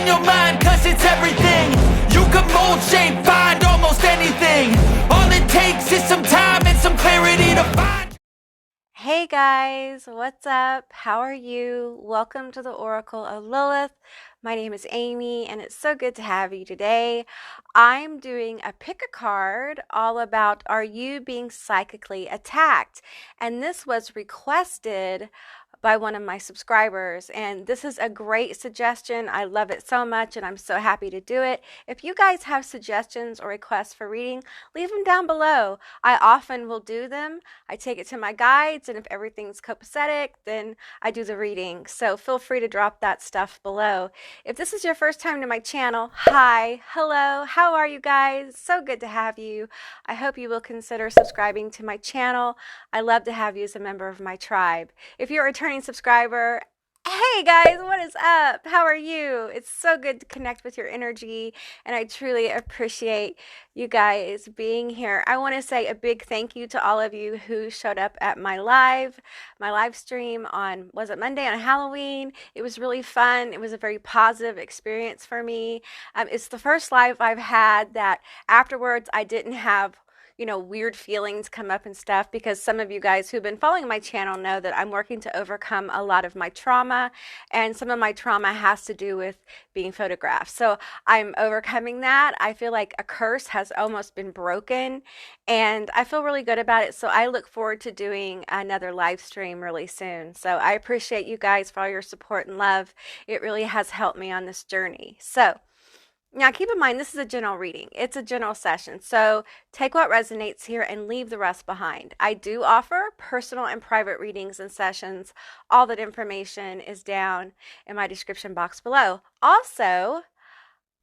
your mind, cause it's everything. You can mold, shape, find almost anything. All it takes is some time and some clarity to find. Hey guys, what's up? How are you? Welcome to the Oracle of Lilith. My name is Amy and it's so good to have you today. I'm doing a pick a card all about are you being psychically attacked? And this was requested by one of my subscribers, and this is a great suggestion. I love it so much and I'm so happy to do it. If you guys have suggestions or requests for reading, leave them down below. I often will do them. I take it to my guides, and if everything's copacetic, then I do the reading. So feel free to drop that stuff below. If this is your first time to my channel, hi, hello, how are you guys? So good to have you. I hope you will consider subscribing to my channel. I love to have you as a member of my tribe. If you're a returning subscriber, hey guys, what is up? How are you? It's so good to connect with your energy, and I truly appreciate you guys being here. I want to say a big thank you to all of you who showed up at my live stream on, was it Monday, on Halloween? It was really fun. It was a very positive experience for me. It's the first live I've had that afterwards I didn't have weird feelings come up and stuff, because some of you guys who've been following my channel know that I'm working to overcome a lot of my trauma, and some of my trauma has to do with being photographed. So I'm overcoming that. I feel like a curse has almost been broken, and I feel really good about it. So I look forward to doing another live stream really soon. So I appreciate you guys for all your support and love. It really has helped me on this journey. So now, keep in mind, this is a general reading. It's a general session, so take what resonates here and leave the rest behind. I do offer personal and private readings and sessions. All that information is down in my description box below. Also,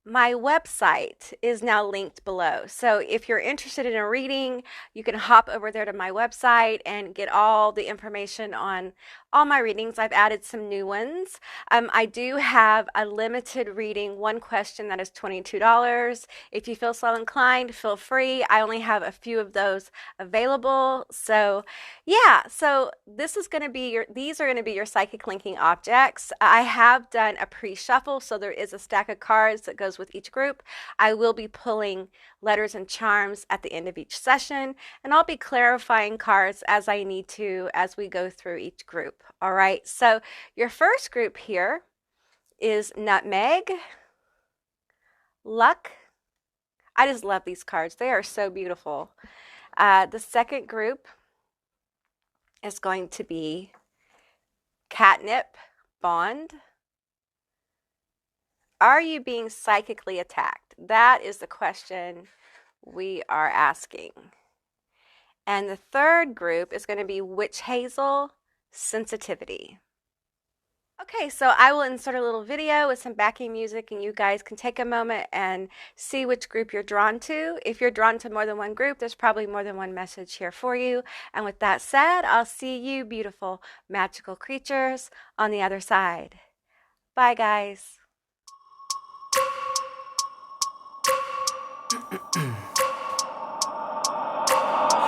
my website is now linked below. So if you're interested in a reading, you can hop over there to my website and get all the information on all my readings. I've added some new ones. I do have a limited reading, one question that is $22. If you feel so inclined, feel free. I only have a few of those available. So yeah, so this is going to be these are going to be your psychic linking objects. I have done a pre-shuffle, so there is a stack of cards that goes with each group. I will be pulling letters and charms at the end of each session, and I'll be clarifying cards as I need to as we go through each group. All right, so your first group here is Nutmeg, Luck. I just love these cards. They are so beautiful. The second group is going to be Catnip, Bond. Are you being psychically attacked? That is the question we are asking. And the third group is going to be Witch Hazel, Sensitivity. Okay, so I will insert a little video with some backing music, and you guys can take a moment and see which group you're drawn to. If you're drawn to more than one group, there's probably more than one message here for you. And with that said, I'll see you beautiful magical creatures on the other side. Bye, guys.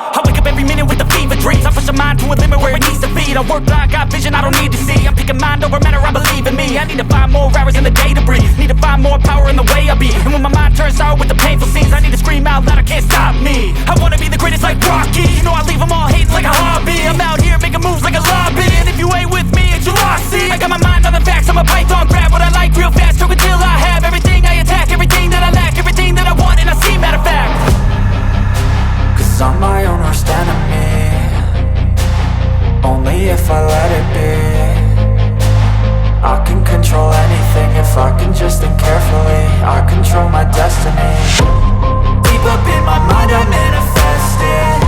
I wake up every minute with the fever dreams. I push my mind to a limit where it needs to be. I work blind, got vision I don't need to see. I'm picking mind over matter, I believe in me. I need to find more hours in the day to breathe. Need to find more power in the way I be. And when my mind turns sour with the painful scenes, I need to scream out loud, I can't stop me. I wanna be the greatest like Rocky. You know I leave them all hating like a hobby. I'm out here making moves like a lobby. And if you ain't with me, it's your loss, see. I got my mind on the facts, I'm a python, grab what I like real fast. Choke until I have everything I attack, everything that I lack, everything that I want, and I see, matter of fact. Cause I'm my own worst enemy. Only if I let it be. I can control anything if I can just think carefully. I control my destiny. Deep up in my mind I manifest it.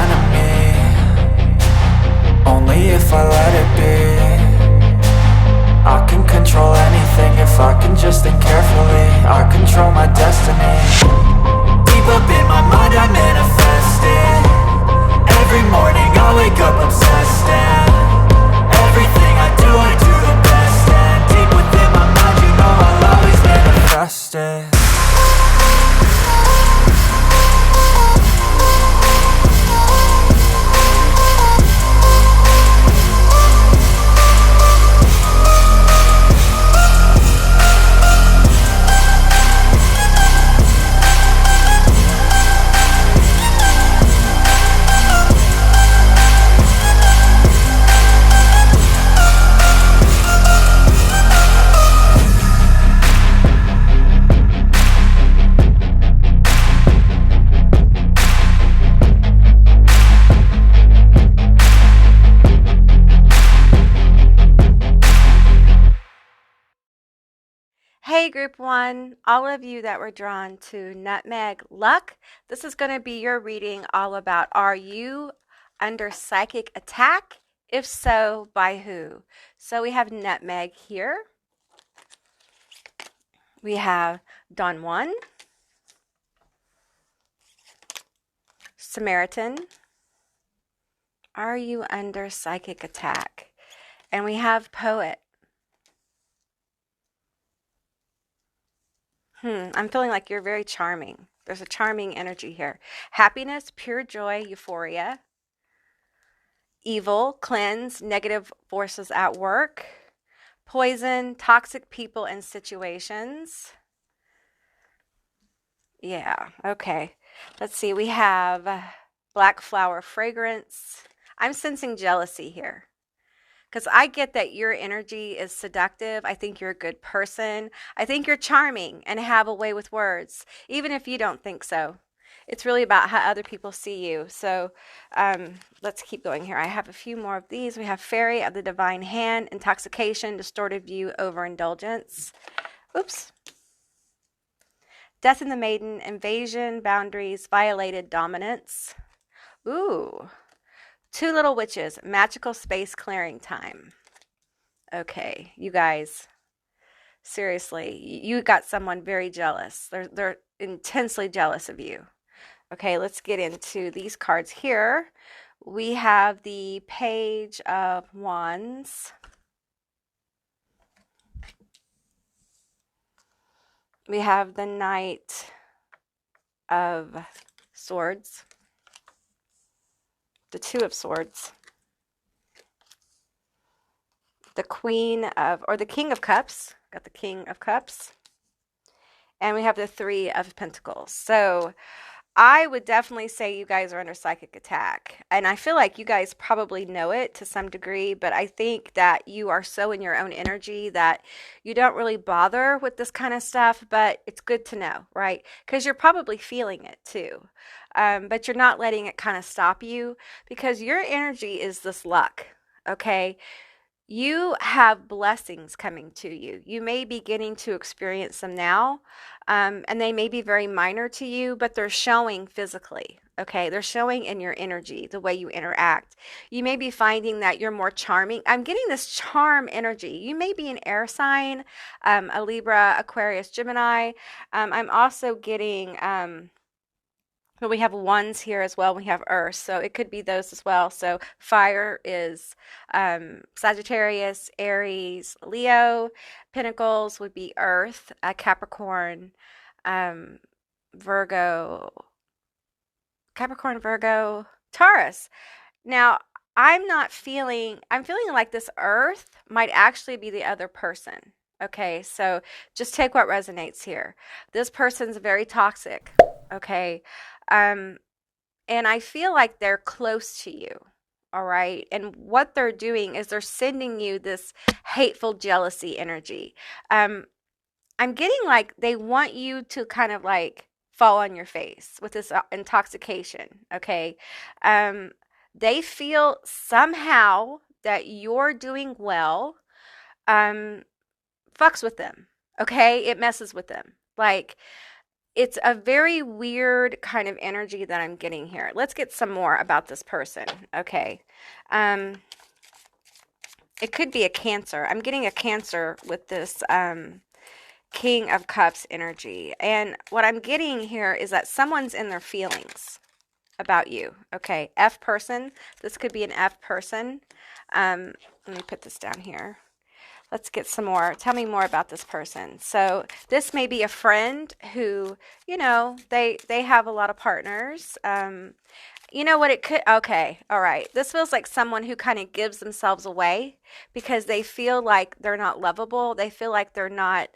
enemy, only if I let it be. I can control anything if I can just think carefully. I control my destiny. Deep up in my mind I manifest it. Every morning I wake up obsessed, and everything I do the best. And deep within my mind, you know I'll always manifest it. Hey group one, all of you that were drawn to Nutmeg Luck, this is going to be your reading all about, are you under psychic attack? If so, by who? So we have Nutmeg here. We have Don Juan, Samaritan. Are you under psychic attack? And we have Poet. I'm feeling like you're very charming. There's a charming energy here. Happiness, pure joy, euphoria. Evil, cleanse, negative forces at work. Poison, toxic people and situations. Yeah, okay. Let's see. We have black flower fragrance. I'm sensing jealousy here. Because I get that your energy is seductive. I think you're a good person. I think you're charming and have a way with words, even if you don't think so. It's really about how other people see you. So let's keep going here. I have a few more of these. We have Fairy of the Divine Hand, Intoxication, Distorted View, Overindulgence. Oops. Death in the Maiden, Invasion, Boundaries, Violated Dominance. Ooh. Two Little Witches, Magical Space Clearing Time. Okay, you guys, seriously, you got someone very jealous. They're intensely jealous of you. Okay, let's get into these cards here. We have the Page of Wands. We have the Knight of Swords. The Two of Swords, the Queen of, or the King of Cups, got the King of Cups, and we have the Three of Pentacles. So I would definitely say you guys are under psychic attack, and I feel like you guys probably know it to some degree, but I think that you are so in your own energy that you don't really bother with this kind of stuff, but it's good to know, right? Because you're probably feeling it too. But you're not letting it kind of stop you, because your energy is this luck, okay? You have blessings coming to you. You may be getting to experience them now, and they may be very minor to you, but they're showing physically, okay? They're showing in your energy, the way you interact. You may be finding that you're more charming. I'm getting this charm energy. You may be an air sign, a Libra, Aquarius, Gemini. I'm also getting... but we have ones here as well. We have earth, so it could be those as well. So fire is Sagittarius, Aries, Leo. Pentacles would be earth, Capricorn, Virgo, Taurus. Now, I'm feeling like this earth might actually be the other person. Okay, so just take what resonates here. This person's very toxic. Okay. And I feel like they're close to you. All right. And what they're doing is they're sending you this hateful jealousy energy. I'm getting like they want you to kind of like fall on your face with this intoxication. Okay. They feel somehow that you're doing well, fucks with them. Okay. It messes with them. Like, it's a very weird kind of energy that I'm getting here. Let's get some more about this person. Okay. It could be a Cancer. I'm getting a Cancer with this King of Cups energy. And what I'm getting here is that someone's in their feelings about you. Okay. F person. This could be an F person. Let me put this down here. Let's get some more. Tell me more about this person. So this may be a friend who, you know, they have a lot of partners. You know what it could, okay, all right. This feels like someone who kind of gives themselves away because they feel like they're not lovable. They feel like they're not,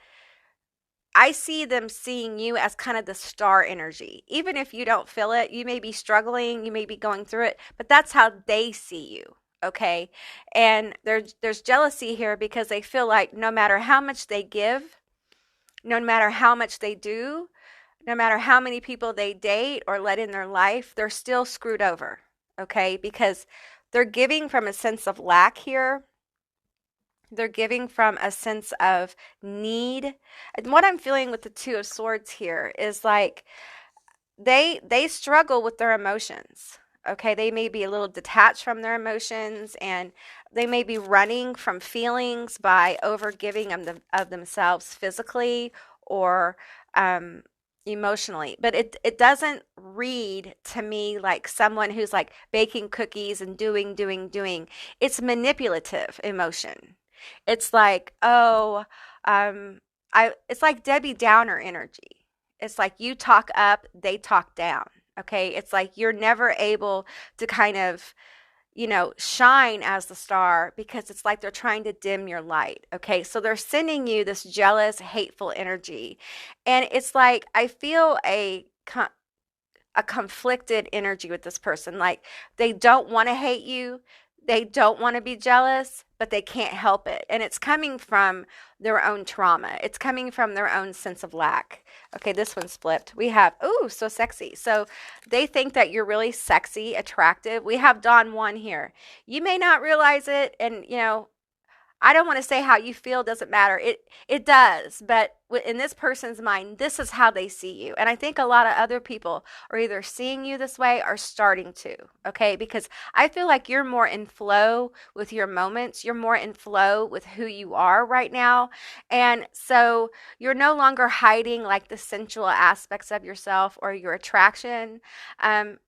I see them seeing you as kind of the star energy. Even if you don't feel it, you may be struggling, you may be going through it, but that's how they see you. Okay. And there's jealousy here because they feel like no matter how much they give, no matter how much they do, no matter how many people they date or let in their life, they're still screwed over. Okay. Because they're giving from a sense of lack here. They're giving from a sense of need. And what I'm feeling with the Two of Swords here is like they struggle with their emotions. Okay, they may be a little detached from their emotions and they may be running from feelings by overgiving of themselves physically or emotionally. But it doesn't read to me like someone who's like baking cookies and doing. It's manipulative emotion. It's like, oh, it's like Debbie Downer energy. It's like you talk up, they talk down. Okay. It's like you're never able to kind of, you know, shine as the star because it's like they're trying to dim your light. Okay. So they're sending you this jealous, hateful energy. And it's like, I feel a conflicted energy with this person. Like they don't want to hate you. They don't want to be jealous, but they can't help it. And it's coming from their own trauma. It's coming from their own sense of lack. Okay, this one's flipped. We have, ooh, so sexy. So they think that you're really sexy, attractive. We have Dawn 1 here. You may not realize it, and, you know, I don't want to say how you feel doesn't matter. It does, but in this person's mind, this is how they see you. And I think a lot of other people are either seeing you this way or starting to, okay? Because I feel like you're more in flow with your moments. You're more in flow with who you are right now. And so you're no longer hiding like the sensual aspects of yourself or your attraction.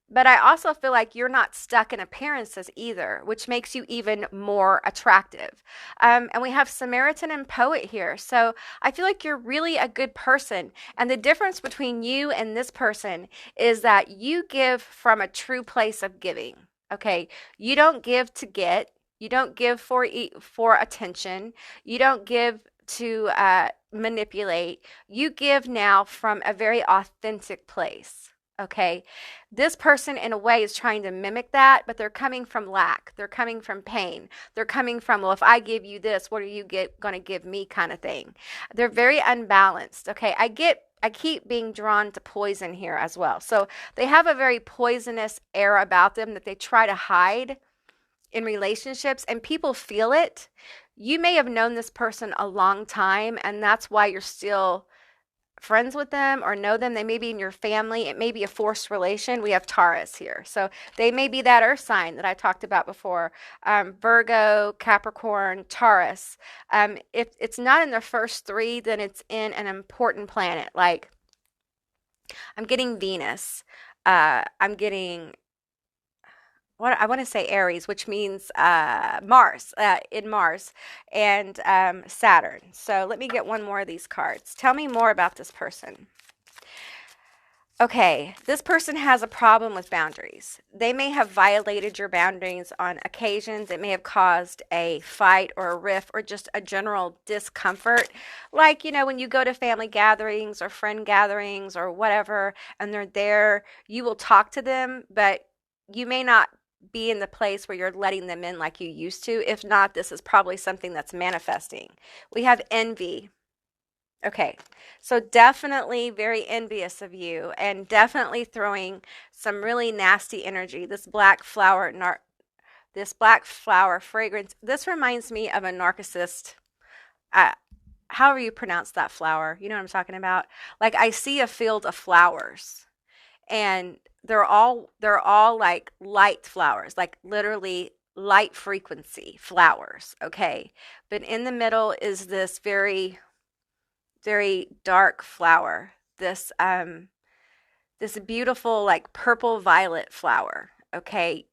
But I also feel like you're not stuck in appearances either, which makes you even more attractive. And we have Samaritan and Poet here. So I feel like you're really a good person. And the difference between you and this person is that you give from a true place of giving. Okay. You don't give to get. You don't give for attention. You don't give to manipulate. You give now from a very authentic place. Okay. This person in a way is trying to mimic that, but they're coming from lack. They're coming from pain. They're coming from, well, if I give you this, what are you going to give me kind of thing. They're very unbalanced. Okay. I keep being drawn to poison here as well. So they have a very poisonous air about them that they try to hide in relationships, and people feel it. You may have known this person a long time, and that's why you're still friends with them or know them. They may be in your family. It may be a forced relation. We have Taurus here. So they may be that earth sign that I talked about before. Virgo, Capricorn, Taurus. If it's not in the first 3, then it's in an important planet. Like I'm getting Venus. I'm getting what I want to say Aries, which means Mars, in Mars, and Saturn. So let me get one more of these cards. Tell me more about this person. Okay, this person has a problem with boundaries. They may have violated your boundaries on occasions. It may have caused a fight or a rift or just a general discomfort. Like, you know, when you go to family gatherings or friend gatherings or whatever, and they're there, you will talk to them, but you may not be in the place where you're letting them in like you used to. If not, this is probably something that's manifesting. We have envy. Okay, so definitely very envious of you and definitely throwing some really nasty energy. This black flower fragrance, this reminds me of a narcissist. however you pronounce that flower. You know what I'm talking about? Like I see a field of flowers, and they're all like light flowers, like literally light frequency flowers, okay? But in the middle is this very very dark flower. This beautiful like purple violet flower, okay?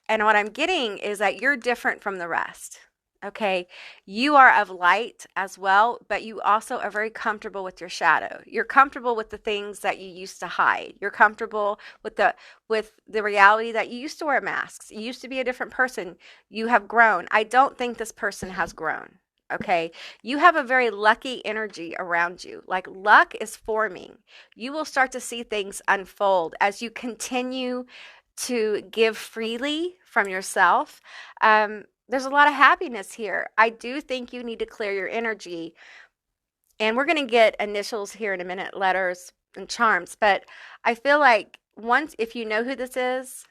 And what I'm getting is that you're different from the rest. Okay, you are of light as well, but you also are very comfortable with your shadow. You're comfortable with the things that you used to hide. You're comfortable with the reality that you used to wear masks. You used to be a different person. You have grown. I don't think this person has grown. Okay, you have a very lucky energy around you. Like luck is forming. You will start to see things unfold as you continue to give freely from yourself. There's a lot of happiness here. I do think you need to clear your energy. And we're going to get initials here in a minute, letters and charms. But I feel like once, if you know who this is,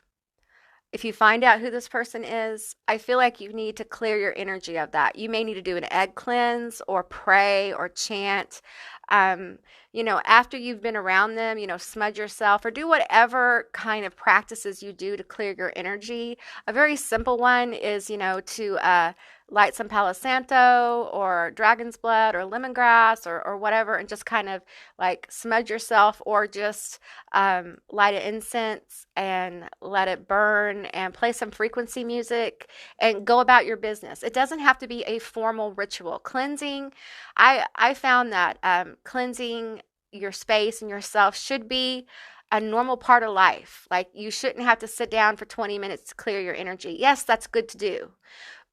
if you find out who this person is, I feel like you need to clear your energy of that. You may need to do an egg cleanse or pray or chant. After you've been around them, smudge yourself or do whatever kind of practices you do to clear your energy. A very simple one is, to light some Palo Santo or dragon's blood or lemongrass or whatever, and just kind of like smudge yourself, or just light an incense and let it burn and play some frequency music and go about your business. It doesn't have to be a formal ritual. Cleansing, I found that cleansing your space and yourself should be a normal part of life. Like you shouldn't have to sit down for 20 minutes to clear your energy. Yes, that's good to do.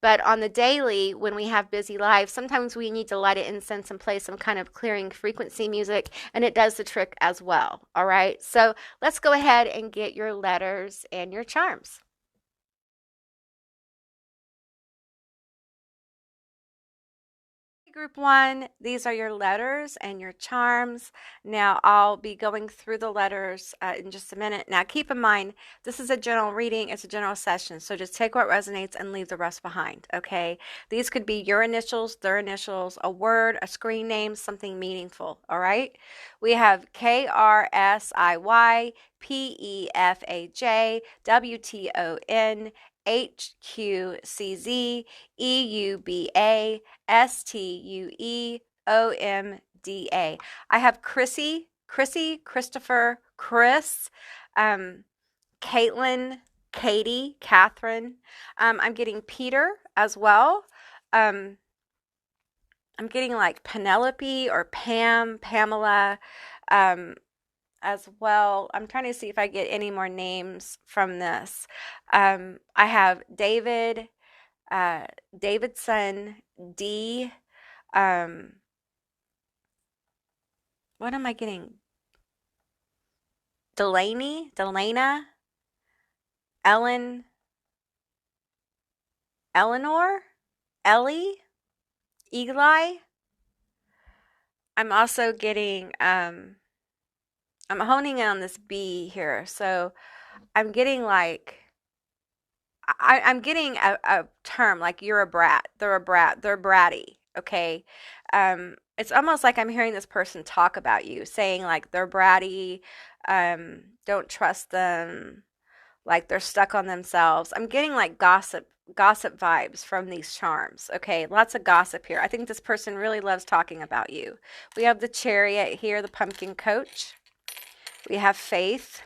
But on the daily, when we have busy lives, sometimes we need to light an incense and play some kind of clearing frequency music, and it does the trick as well. All right, so let's go ahead and get your letters and your charms. Group 1, these are your letters and your charms. Now I'll be going through the letters in just a minute. Now keep in mind, this is a general reading, it's a general session, so just take what resonates and leave the rest behind, okay? These could be your initials, their initials, a word, a screen name, something meaningful, all right? We have KRSIYPEFAJWTON HQCZEUBASTUEOMDA. I have Chrissy, Christopher, Chris, Caitlin, Katie, Catherine. I'm getting Peter as well. I'm getting like Penelope or Pam, Pamela, as well. I'm trying to see if I get any more names from this. I have David, Davidson, D. What am I getting? Delaney, Delana, Ellen, Eleanor, Ellie, Eli. I'm also getting, I'm honing in on this B here. So I'm getting like, I'm getting a term like you're a brat, they're a brat, they're bratty, okay? It's almost like I'm hearing this person talk about you, saying like they're bratty, don't trust them, like they're stuck on themselves. I'm getting like gossip vibes from these charms, okay? Lots of gossip here. I think this person really loves talking about you. We have the Chariot here, the Pumpkin Coach. We have Faith.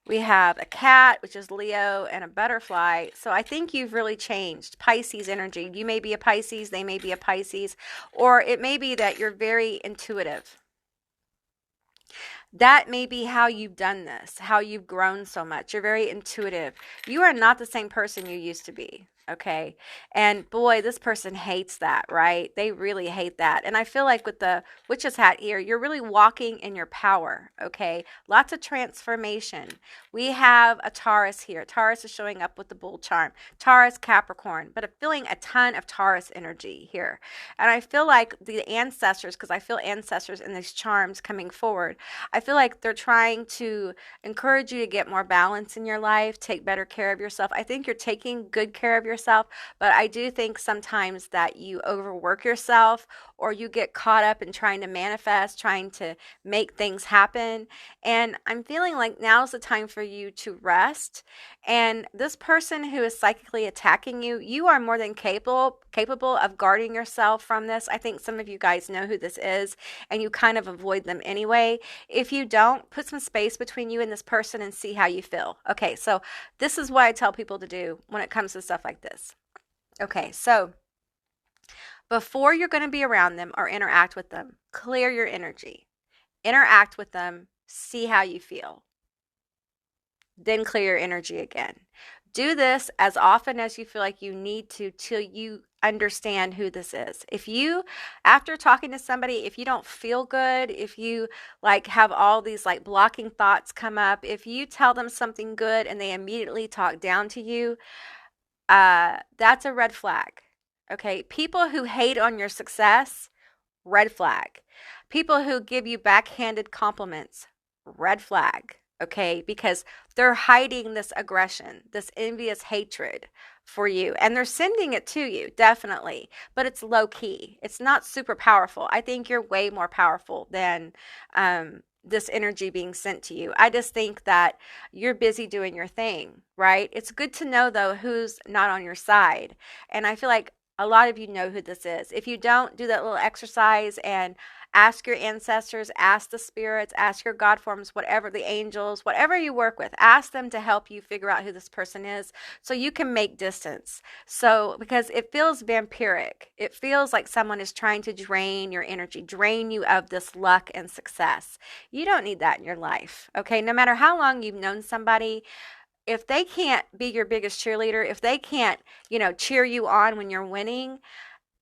We have a cat, which is Leo, and a butterfly. So I think you've really changed. Pisces energy. You may be a Pisces, they may be a Pisces, or it may be that you're very intuitive. That may be how you've done this, how you've grown so much. You're very intuitive. You are not the same person you used to be. Okay. And boy, this person hates that, right? They really hate that. And I feel like with the witch's hat here, you're really walking in your power. Okay. Lots of transformation. We have a Taurus here. Taurus is showing up with the bull charm. Taurus, Capricorn, but I'm feeling a ton of Taurus energy here. And I feel like the ancestors, because I feel ancestors in these charms coming forward, I feel like they're trying to encourage you to get more balance in your life, take better care of yourself. I think you're taking good care of yourself, but I do think sometimes that you overwork yourself or you get caught up in trying to manifest, trying to make things happen. And I'm feeling like now's the time for you to rest. And this person who is psychically attacking you, you are more than capable of guarding yourself from this. I think some of you guys know who this is and you kind of avoid them anyway. If you don't, put some space between you and this person and see how you feel. Okay, so this is what I tell people to do when it comes to stuff like this. Okay, so before you're going to be around them or interact with them, clear your energy. Interact with them, see how you feel. Then clear your energy again. Do this as often as you feel like you need to till you understand who this is. If you, after talking to somebody, if you don't feel good, if you like have all these like blocking thoughts come up, if you tell them something good and they immediately talk down to you, that's a red flag. Okay. People who hate on your success, red flag. People who give you backhanded compliments, red flag. Okay, because they're hiding this aggression, this envious hatred for you, and they're sending it to you, definitely, but it's low key. It's not super powerful. I think you're way more powerful than this energy being sent to you. I just think that you're busy doing your thing, right? It's good to know, though, who's not on your side, and I feel like a lot of you know who this is. If you don't, do that little exercise and ask your ancestors, ask the spirits, ask your God forms, whatever, the angels, whatever you work with, ask them to help you figure out who this person is so you can make distance. So, because it feels vampiric. It feels like someone is trying to drain your energy, drain you of this luck and success. You don't need that in your life, okay? No matter how long you've known somebody, if they can't be your biggest cheerleader, if they can't, cheer you on when you're winning,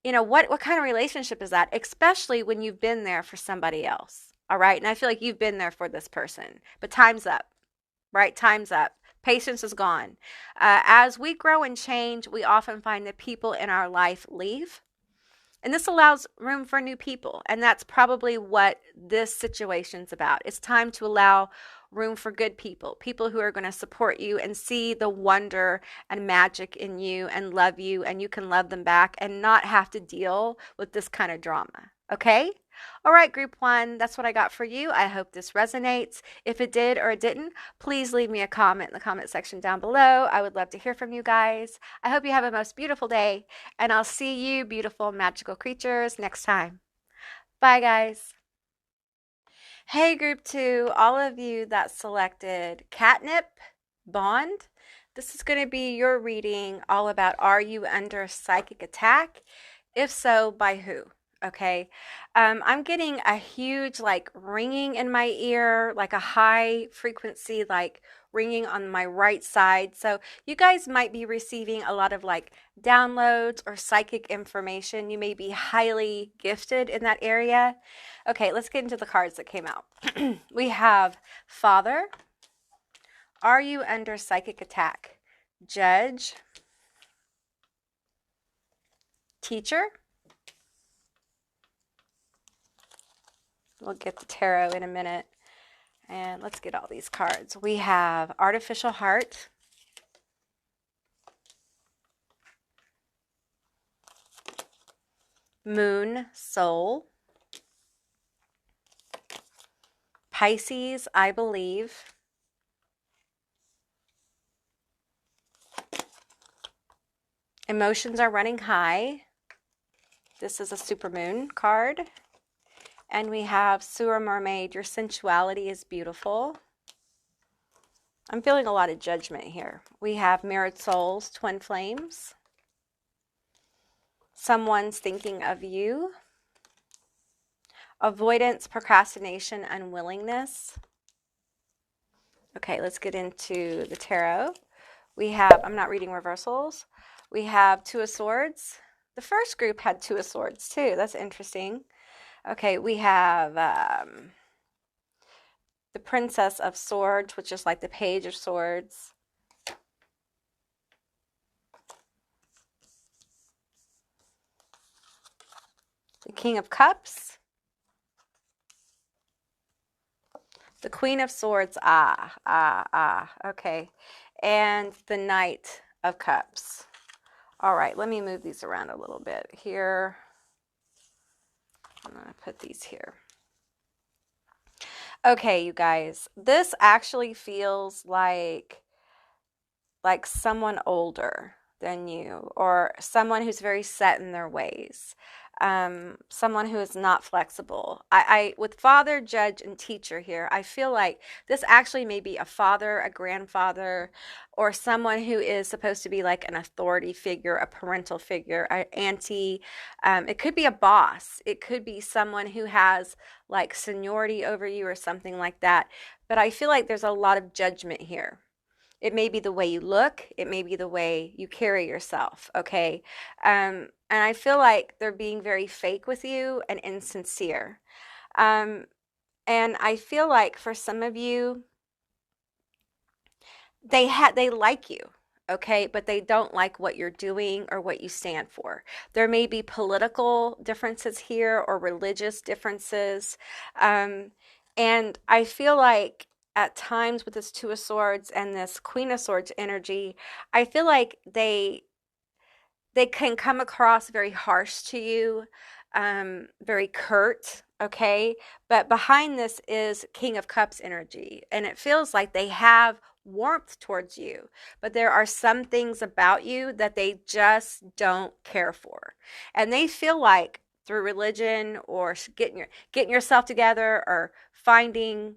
what kind of relationship is that? Especially when you've been there for somebody else. All right. And I feel like you've been there for this person, but time's up, right? Time's up. Patience is gone. As we grow and change, we often find that people in our life leave. And this allows room for new people. And that's probably what this situation's about. It's time to allow room for good people, people who are going to support you and see the wonder and magic in you and love you, and you can love them back and not have to deal with this kind of drama. Okay? All right, group one, that's what I got for you. I hope this resonates. If it did or it didn't, please leave me a comment in the comment section down below. I would love to hear from you guys. I hope you have a most beautiful day, and I'll see you, beautiful magical creatures, next time. Bye, guys. Hey, group two, all of you that selected Catnip Bond, this is going to be your reading all about, are you under psychic attack? If so, by who? Okay. I'm getting a huge like ringing in my ear, like a high frequency, like ringing on my right side. So you guys might be receiving a lot of like downloads or psychic information. You may be highly gifted in that area. Okay, let's get into the cards that came out. We have Father. Are you under psychic attack? Judge. Teacher. We'll get the tarot in a minute. And let's get all these cards. We have Artificial Heart. Moon, Soul. Pisces, I Believe. Emotions are running high. This is a supermoon card. And we have Sewer Mermaid, your sensuality is beautiful. I'm feeling a lot of judgment here. We have Mirrored Souls, Twin Flames. Someone's thinking of you. Avoidance, procrastination, unwillingness. Okay, let's get into the tarot. We have, I'm not reading reversals. We have Two of Swords. The first group had Two of Swords too. That's interesting. Okay, we have the Princess of Swords, which is like the Page of Swords. The King of Cups. The Queen of Swords, okay. And the Knight of Cups. All right, let me move these around a little bit here. I'm going to put these here. Okay, you guys, this actually feels like someone older than you, or someone who's very set in their ways, someone who is not flexible. I with father, judge, and teacher here, I feel like this actually may be a father, a grandfather, or someone who is supposed to be like an authority figure, a parental figure, an auntie. It could be a boss. It could be someone who has like seniority over you or something like that. But I feel like there's a lot of judgment here. It may be the way you look. It may be the way you carry yourself, okay? And I feel like they're being very fake with you and insincere. And I feel like for some of you, they like you, okay? But they don't like what you're doing or what you stand for. There may be political differences here or religious differences. And I feel like at times with this Two of Swords and this Queen of Swords energy, I feel like they can come across very harsh to you, very curt, okay? But behind this is King of Cups energy, and it feels like they have warmth towards you, but there are some things about you that they just don't care for. And they feel like through religion or getting yourself together or finding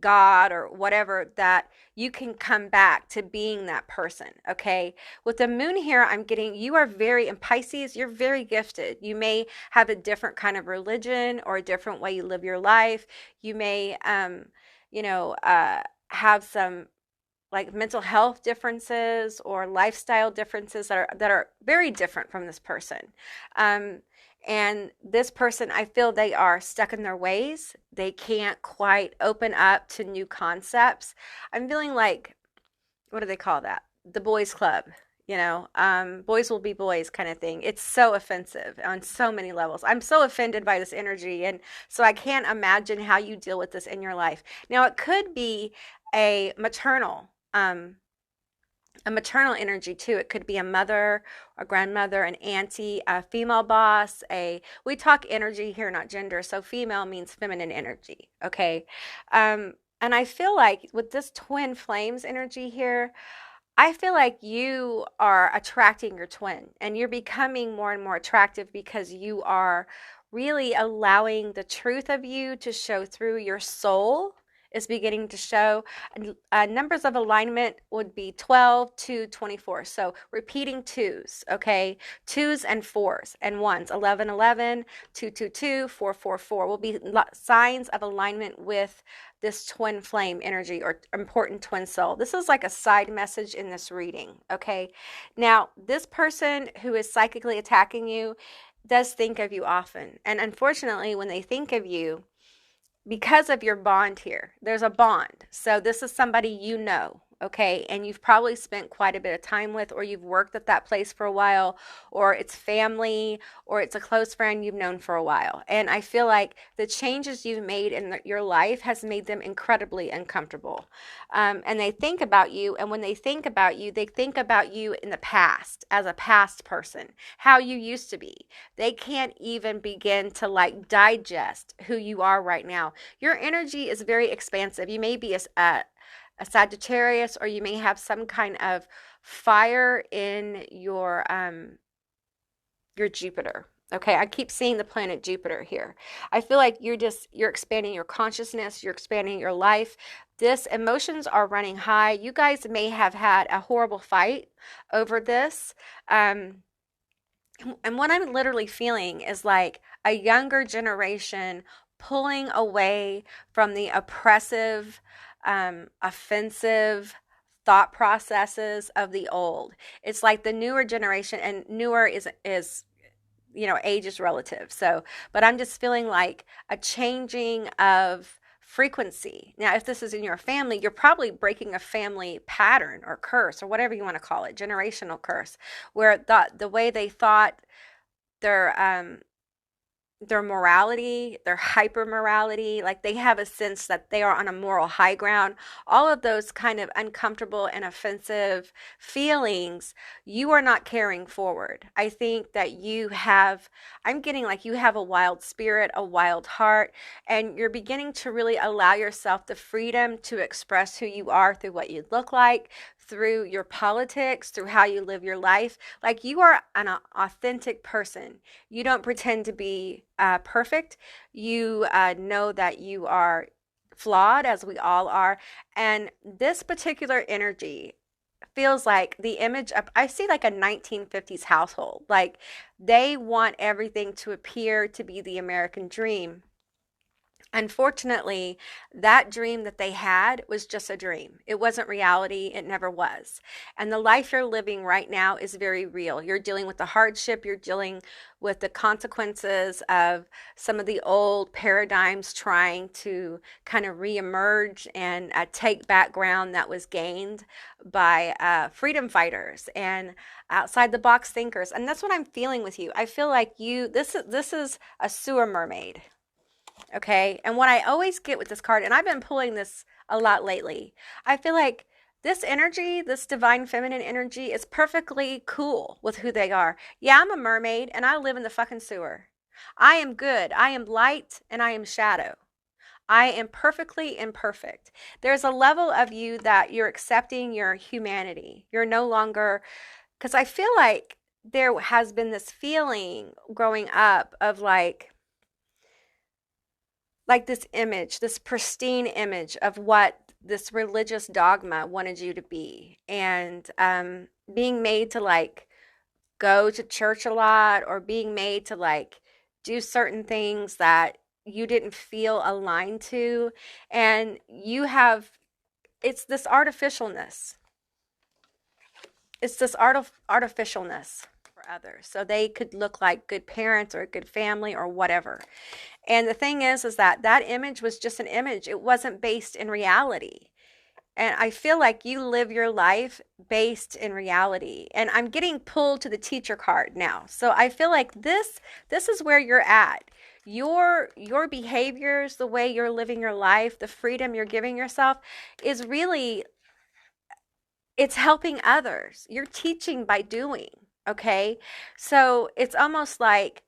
God or whatever, that you can come back to being that person, okay? With the moon here, I'm getting you are very, in Pisces, you're very gifted. You may have a different kind of religion or a different way you live your life. You may, have some like mental health differences or lifestyle differences that are very different from this person. And this person, I feel they are stuck in their ways. They can't quite open up to new concepts. I'm feeling like, what do they call that? The boys club, boys will be boys kind of thing. It's so offensive on so many levels. I'm so offended by this energy. And so I can't imagine how you deal with this in your life. Now, it could be a maternal energy too. It could be a mother, a grandmother, an auntie, a female boss. We talk energy here, not gender. So female means feminine energy. Okay. And I feel like with this twin flames energy here, I feel like you are attracting your twin and you're becoming more and more attractive because you are really allowing the truth of you to show through. Your soul is beginning to show. Numbers of alignment would be 12 to 24. So repeating twos, okay? Twos and fours and ones. 11, 11, 2, 2, 2, 4, 4, 4 will be signs of alignment with this twin flame energy or important twin soul. This is like a side message in this reading, okay? Now, this person who is psychically attacking you does think of you often. And unfortunately, when they think of you, because of your bond here, there's a bond. So this is somebody you know, okay? And you've probably spent quite a bit of time with, or you've worked at that place for a while, or it's family, or it's a close friend you've known for a while. And I feel like the changes you've made in your life has made them incredibly uncomfortable. And they think about you, and when they think about you in the past, as a past person, how you used to be. They can't even begin to like digest who you are right now. Your energy is very expansive. You may be a Sagittarius, or you may have some kind of fire in your Jupiter. Okay, I keep seeing the planet Jupiter here. I feel like you're expanding your consciousness, you're expanding your life. Emotions are running high. You guys may have had a horrible fight over this. And what I'm literally feeling is like a younger generation pulling away from the oppressive, offensive thought processes of the old. It's like the newer generation, and newer is age is relative. So, but I'm just feeling like a changing of frequency. Now, if this is in your family, you're probably breaking a family pattern or curse or whatever you want to call it, generational curse, where the way they thought their their morality, their hyper morality, like they have a sense that they are on a moral high ground, all of those kind of uncomfortable and offensive feelings, you are not carrying forward. I think that I'm getting like you have a wild spirit, a wild heart, and you're beginning to really allow yourself the freedom to express who you are through what you look like, through your politics, through how you live your life. Like you are an authentic person. You don't pretend to be perfect. You know that you are flawed, as we all are. And this particular energy feels like the image of, I see like a 1950s household. Like they want everything to appear to be the American dream. Unfortunately, that dream that they had was just a dream. It wasn't reality. It never was. And the life you're living right now is very real. You're dealing with the hardship. You're dealing with the consequences of some of the old paradigms trying to kind of reemerge and take back ground that was gained by freedom fighters and outside the box thinkers. And that's what I'm feeling with you. I feel like this is a sewer mermaid. Okay. And what I always get with this card, and I've been pulling this a lot lately, I feel like this energy, this divine feminine energy, is perfectly cool with who they are. Yeah, I'm a mermaid and I live in the fucking sewer. I am good. I am light and I am shadow. I am perfectly imperfect. There's a level of you that you're accepting your humanity. You're no longer, because I feel like there has been this feeling growing up of like this image, this pristine image of what this religious dogma wanted you to be. And being made to like go to church a lot, or being made to like do certain things that you didn't feel aligned to. And it's this artificialness. It's this artificialness for others. So they could look like good parents or a good family or whatever. And the thing is that image was just an image. It wasn't based in reality. And I feel like you live your life based in reality. And I'm getting pulled to the teacher card now. So I feel like this is where you're at. Your behaviors, the way you're living your life, the freedom you're giving yourself is really, it's helping others. You're teaching by doing, okay? So it's almost like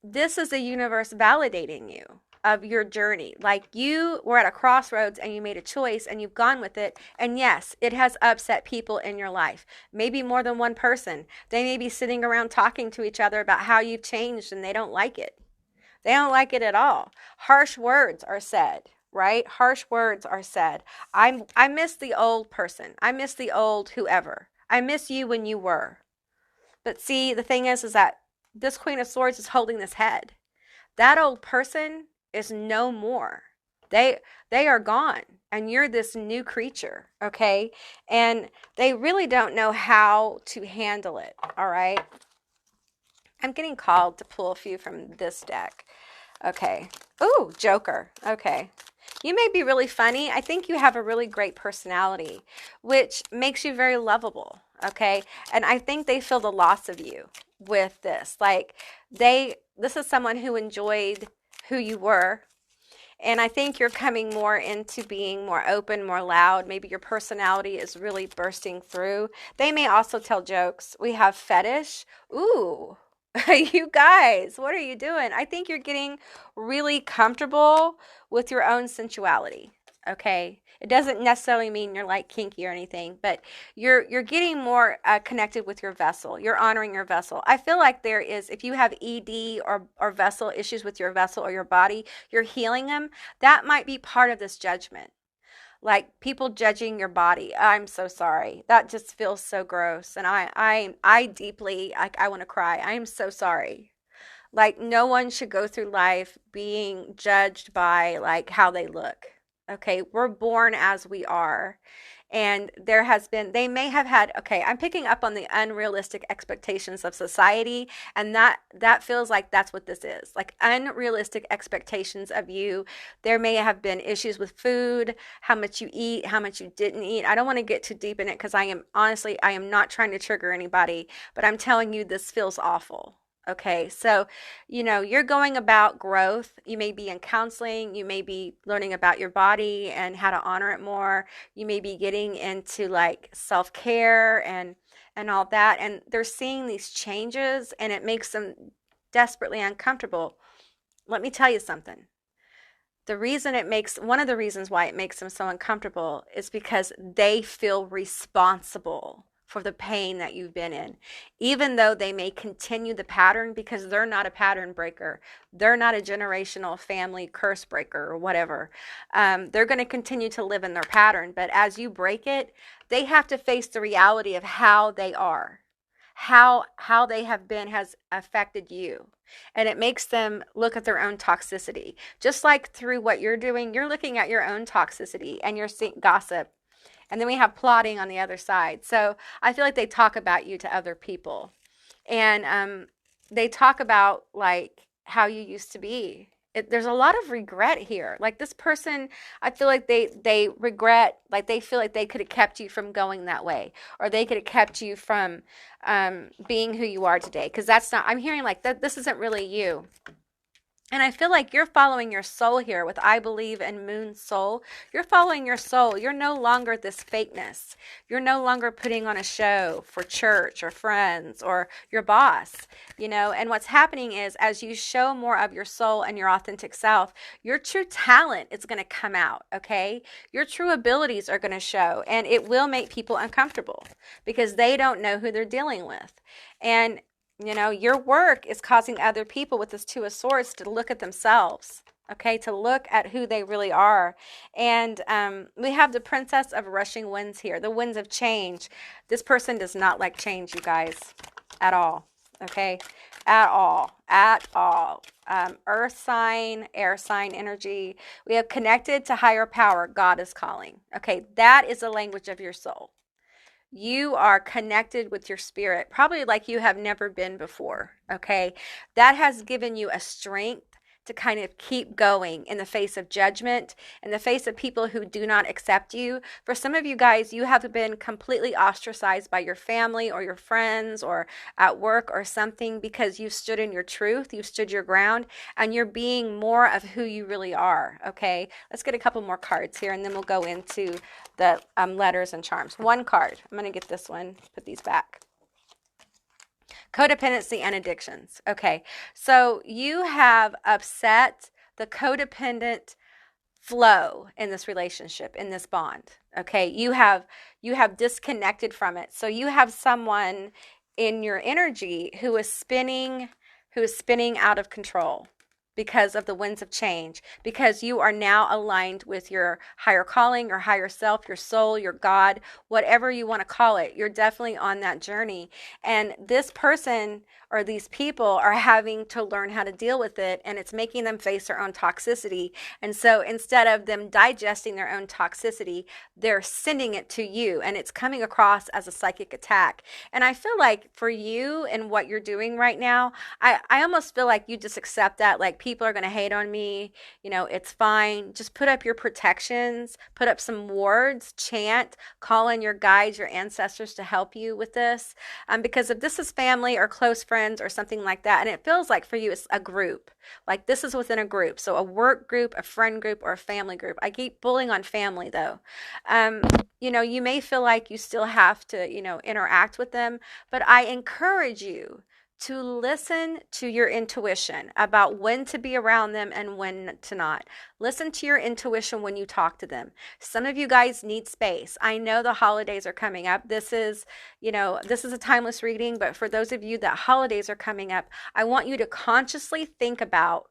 this is the universe validating you of your journey. Like you were at a crossroads and you made a choice and you've gone with it. And yes, it has upset people in your life. Maybe more than one person. They may be sitting around talking to each other about how you've changed and they don't like it. They don't like it at all. Harsh words are said, right? Harsh words are said. I miss the old person. I miss the old whoever. I miss you when you were. But see, the thing is that this Queen of Swords is holding this head. That old person is no more. They are gone, and you're this new creature, okay? And they really don't know how to handle it, all right? I'm getting called to pull a few from this deck. Okay. Ooh, Joker. Okay. You may be really funny. I think you have a really great personality, which makes you very lovable, okay? And I think they feel the loss of you with this. Like this is someone who enjoyed who you were. And I think you're coming more into being more open, more loud. Maybe your personality is really bursting through. They may also tell jokes. We have fetish. Ooh, you guys, what are you doing? I think you're getting really comfortable with your own sensuality. Okay. It doesn't necessarily mean you're like kinky or anything, but you're getting more connected with your vessel. You're honoring your vessel. I feel like there is, if you have ED or vessel issues with your vessel or your body, you're healing them. That might be part of this judgment. Like people judging your body. I'm so sorry. That just feels so gross. And I deeply, like, I want to cry. I am so sorry. Like no one should go through life being judged by like how they look. Okay, we're born as we are. And they may have had, okay, I'm picking up on the unrealistic expectations of society. And that feels like that's what this is. Like unrealistic expectations of you. There may have been issues with food, how much you eat, how much you didn't eat. I don't want to get too deep in it because I am not trying to trigger anybody, but I'm telling you this feels awful. Okay, so you're going about growth. You may be in counseling, you may be learning about your body and how to honor it more. You may be getting into like self-care and all that. And they're seeing these changes and it makes them desperately uncomfortable. Let me tell you something. One of the reasons why it makes them so uncomfortable is because they feel responsible for the pain that you've been in, even though they may continue the pattern because they're not a pattern breaker. They're not a generational family curse breaker or whatever. They're going to continue to live in their pattern. But as you break it, they have to face the reality of how they are. How they have been has affected you, and it makes them look at their own toxicity. Just like through what you're doing, you're looking at your own toxicity and you're seeing gossip, and then we have plotting on the other side. So I feel like they talk about you to other people, and they talk about like how you used to be. There's a lot of regret here. Like this person, I feel like they regret, like they feel like they could have kept you from going that way, or they could have kept you from being who you are today. Because that's not, I'm hearing like that. This isn't really you. And I feel like you're following your soul here with I believe in Moon Soul. You're following your soul. You're no longer this fakeness. You're no longer putting on a show for church or friends or your boss, and what's happening is as you show more of your soul and your authentic self, your true talent is going to come out, okay? Your true abilities are going to show, and it will make people uncomfortable because they don't know who they're dealing with. And your work is causing other people with this Two of Swords to look at themselves, okay, to look at who they really are. And we have the Princess of Rushing Winds here, the winds of change. This person does not like change, you guys, at all, okay, at all. Earth sign, air sign energy. We have connected to higher power. God is calling, okay, that is the language of your soul. You are connected with your spirit, probably like you have never been before, okay? That has given you a strength to kind of keep going in the face of judgment, in the face of people who do not accept you. For some of you guys, you have been completely ostracized by your family or your friends or at work or something because you stood in your truth, you stood your ground, and you're being more of who you really are, okay? Let's get a couple more cards here, and then we'll go into the letters and charms. One card. I'm going to get this one, put these back. Codependency and addictions. Okay, so you have upset the codependent flow in this relationship, in this bond. Okay, you have disconnected from it. So you have someone in your energy who is spinning out of control because of the winds of change, because you are now aligned with your higher calling, your higher self, your soul, your God, whatever you want to call it. You're definitely on that journey. And this person or these people are having to learn how to deal with it, and it's making them face their own toxicity. And so instead of them digesting their own toxicity, they're sending it to you, and it's coming across as a psychic attack. And I feel like for you and what you're doing right now, I almost feel like you just accept that, like, people are going to hate on me, it's fine. Just put up your protections, put up some wards, chant, call in your guides, your ancestors to help you with this. Because if this is family or close friends or something like that, and it feels like for you it's a group, like this is within a group, so a work group, a friend group, or a family group. I keep pulling on family though. You may feel like you still have to interact with them, but I encourage you to listen to your intuition about when to be around them and when to not. Listen to your intuition when you talk to them. Some of you guys need space. I know the holidays are coming up. This is a timeless reading, but for those of you that holidays are coming up, I want you to consciously think about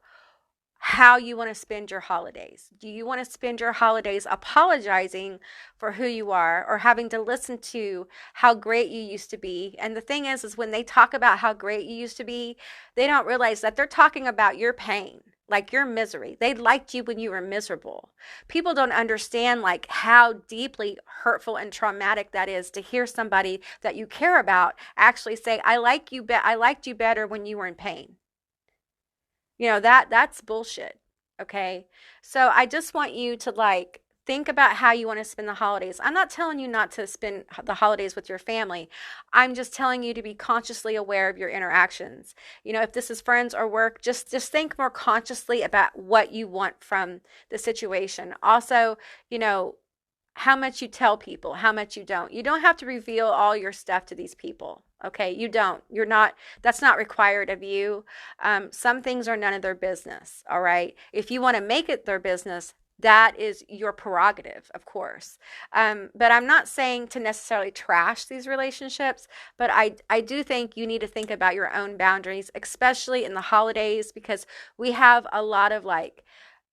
how you want to spend your holidays. Do you want to spend your holidays apologizing for who you are, or having to listen to how great you used to be? And the thing is when they talk about how great you used to be, they don't realize that they're talking about your pain, like your misery. They liked you when you were miserable. People don't understand like how deeply hurtful and traumatic that is to hear somebody that you care about actually say, I liked you better when you were in pain. That's bullshit. Okay. So I just want you to think about how you want to spend the holidays. I'm not telling you not to spend the holidays with your family. I'm just telling you to be consciously aware of your interactions. You know, if this is friends or work, just think more consciously about what you want from the situation. Also, you know, how much you tell people, how much you don't. You don't have to reveal all your stuff to these people. Okay, you don't. You're not, that's not required of you. Some things are none of their business. All right. If you want to make it their business, that is your prerogative, of course. But I'm not saying to necessarily trash these relationships, but I do think you need to think about your own boundaries, especially in the holidays, because we have a lot of like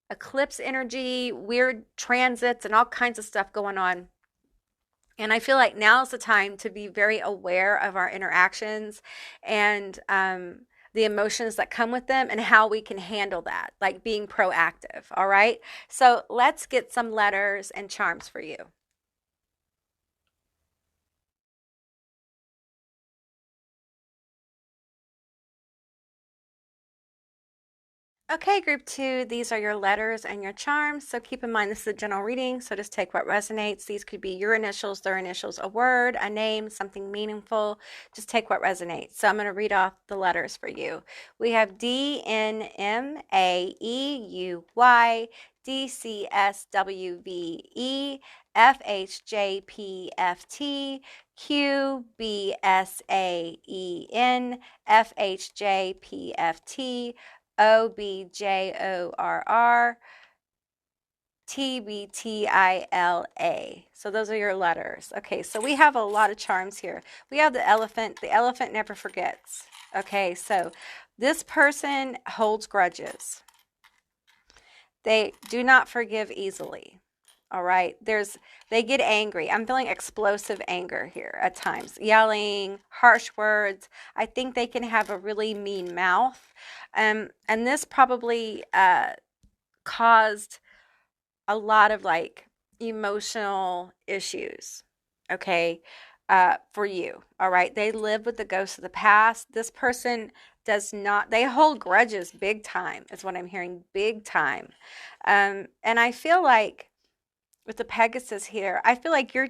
eclipse energy, weird transits, and all kinds of stuff going on. And I feel like now is the time to be very aware of our interactions and the emotions that come with them and how we can handle that, like being proactive. All right. So let's get some letters and charms for you. Okay, group 2, these are your letters and your charms. So keep in mind, this is a general reading, so just take what resonates. These could be your initials, their initials, a word, a name, something meaningful. Just take what resonates. So I'm going to read off the letters for you. We have DNMAEUY, DCSWVE, FHJPFT, QBSAEN, FHJPFT, OBJORR, TBTILA. So those are your letters. Okay, so we have a lot of charms here. We have the elephant. The elephant never forgets. Okay, so this person holds grudges. They do not forgive easily. All right, they get angry. I'm feeling explosive anger here at times, yelling, harsh words. I think they can have a really mean mouth. And this probably caused a lot of like emotional issues, okay, for you. All right, they live with the ghosts of the past. This person does not, they hold grudges big time, is what I'm hearing, big time. And I feel like with the Pegasus here, I feel like you're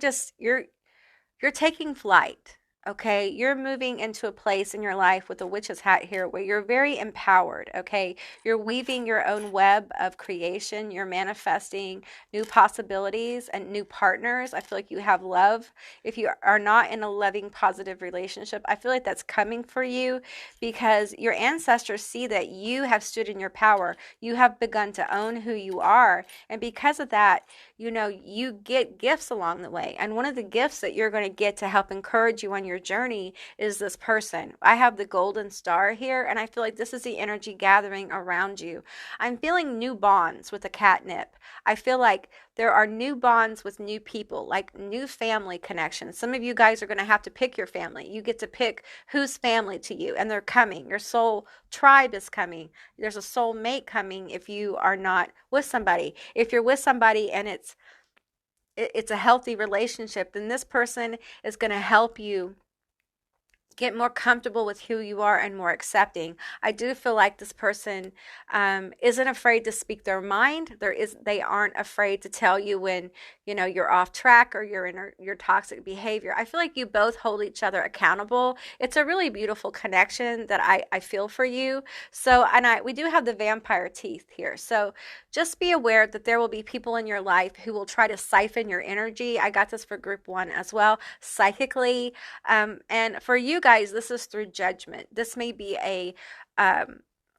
taking flight. Okay, you're moving into a place in your life with the witch's hat here where you're very empowered. Okay, you're weaving your own web of creation. You're manifesting new possibilities and new partners. I feel like you have love. If you are not in a loving, positive relationship, I feel like that's coming for you because your ancestors see that you have stood in your power. You have begun to own who you are. And because of that, you know, you get gifts along the way. And one of the gifts that you're going to get to help encourage you on your journey is this person. I have the golden star here, and I feel like this is the energy gathering around you. I'm feeling new bonds with the catnip. I feel like there are new bonds with new people, like new family connections. Some of you guys are going to have to pick your family. You get to pick who's family to you, and they're coming. Your soul tribe is coming. There's a soul mate coming if you are not with somebody. If you're with somebody and it's a healthy relationship, then this person is going to help you get more comfortable with who you are and more accepting. I do feel like this person isn't afraid to speak their mind. They aren't afraid to tell you when, you know, you're off track or you're in your toxic behavior. I feel like you both hold each other accountable. It's a really beautiful connection that I feel for you. So, and we do have the vampire teeth here. So just be aware that there will be people in your life who will try to siphon your energy. I got this for group 1 as well, psychically. And for you guys, this is through judgment. This may be a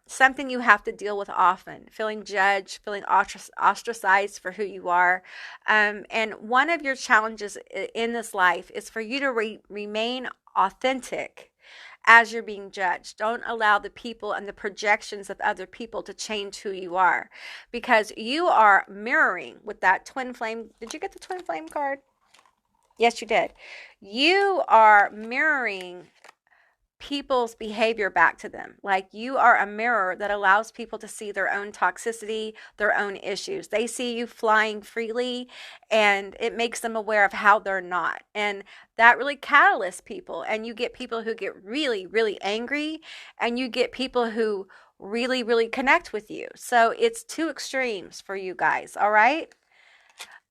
something you have to deal with often, feeling judged, feeling ostracized for who you are. And one of your challenges in this life is for you to remain authentic as you're being judged. Don't allow the people and the projections of other people to change who you are, because you are mirroring with that twin flame. Did you get the twin flame card? Yes, you did. You are mirroring people's behavior back to them. Like you are a mirror that allows people to see their own toxicity, their own issues. They see you flying freely and it makes them aware of how they're not. And that really catalysts people. And you get people who get really, really angry, and you get people who really, really connect with you. So it's two extremes for you guys. All right.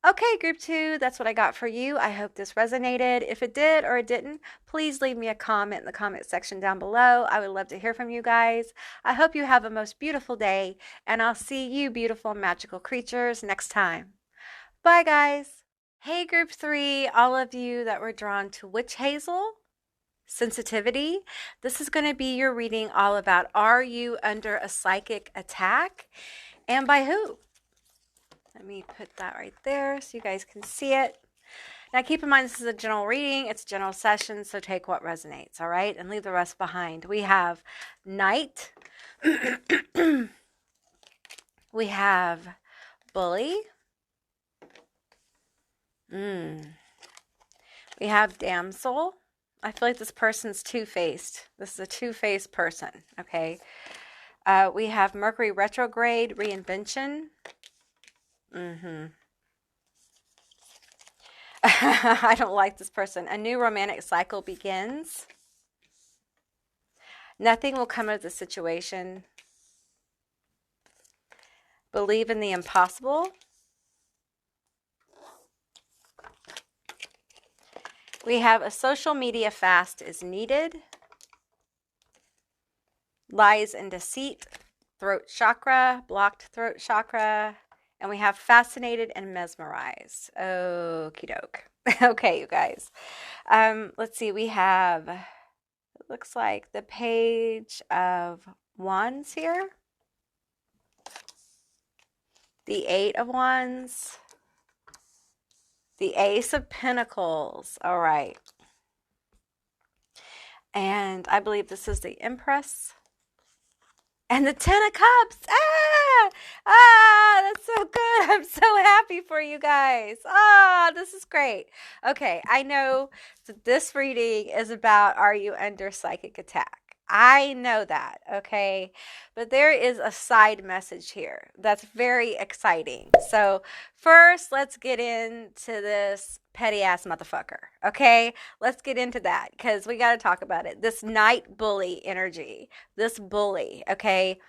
Okay, group 2, that's what I got for you. I hope this resonated. If it did or it didn't, please leave me a comment in the comment section down below. I would love to hear from you guys. I hope you have a most beautiful day, and I'll see you beautiful magical creatures next time. Bye, guys. Hey, group 3, all of you that were drawn to Witch Hazel sensitivity. This is going to be your reading all about, are you under a psychic attack, and by who? Let me put that right there so you guys can see it. Now keep in mind, this is a general reading. It's a general session, so take what resonates, all right? And leave the rest behind. We have Knight. We have Bully. We have Damsel. I feel like this person's two-faced. This is a two-faced person, okay? We have Mercury retrograde, reinvention. I don't like this person. A new romantic cycle begins. Nothing will come of the situation. Believe in the impossible. We have a social media fast is needed. Lies and deceit. Throat chakra, blocked throat chakra. And we have fascinated and mesmerized. Okie doke. Okay, you guys. Let's see. We have, it looks like the Page of Wands here. The Eight of Wands. The Ace of Pentacles. All right. And I believe this is the Empress. And the Ten of Cups. That's so good. I'm so happy for you guys. This is great. Okay, I know that this reading is about, are you under psychic attack? I know that, okay? But there is a side message here that's very exciting. So first, let's get into this petty ass motherfucker, okay? Let's get into that because we got to talk about it. This Knight bully energy, this bully, okay?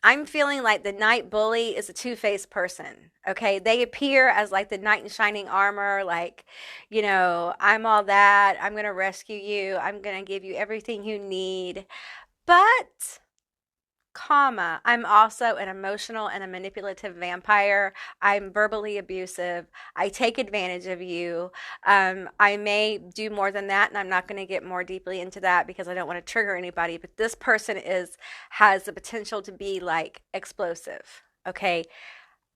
I'm feeling like the Knight bully is a two-faced person, okay? They appear as like the knight in shining armor, like, you know, I'm all that. I'm going to rescue you. I'm going to give you everything you need. But, comma, I'm also an emotional and a manipulative vampire. I'm verbally abusive. I take advantage of you. I may do more than that, and I'm not going to get more deeply into that because I don't want to trigger anybody. But this person has the potential to be like explosive, okay?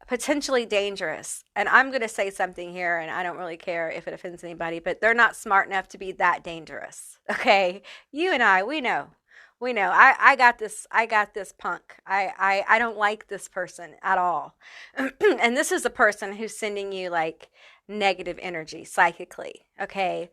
Potentially dangerous. And I'm going to say something here, and I don't really care if it offends anybody, but they're not smart enough to be that dangerous, okay? You and I, we know. I got this punk. I don't like this person at all. And this is a person who's sending you like negative energy psychically, okay?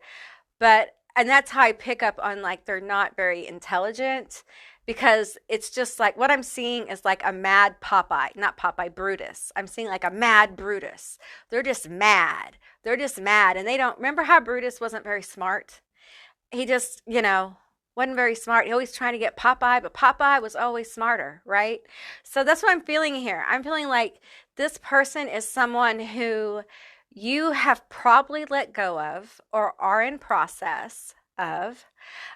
And that's how I pick up on like they're not very intelligent, because it's just like what I'm seeing is like a mad Popeye, not Popeye, Brutus. I'm seeing like a mad Brutus. They're just mad. And they don't remember how Brutus wasn't very smart. He just, wasn't very smart. He always trying to get Popeye, but Popeye was always smarter, right? So that's what I'm feeling here. I'm feeling like this person is someone who you have probably let go of or are in process of.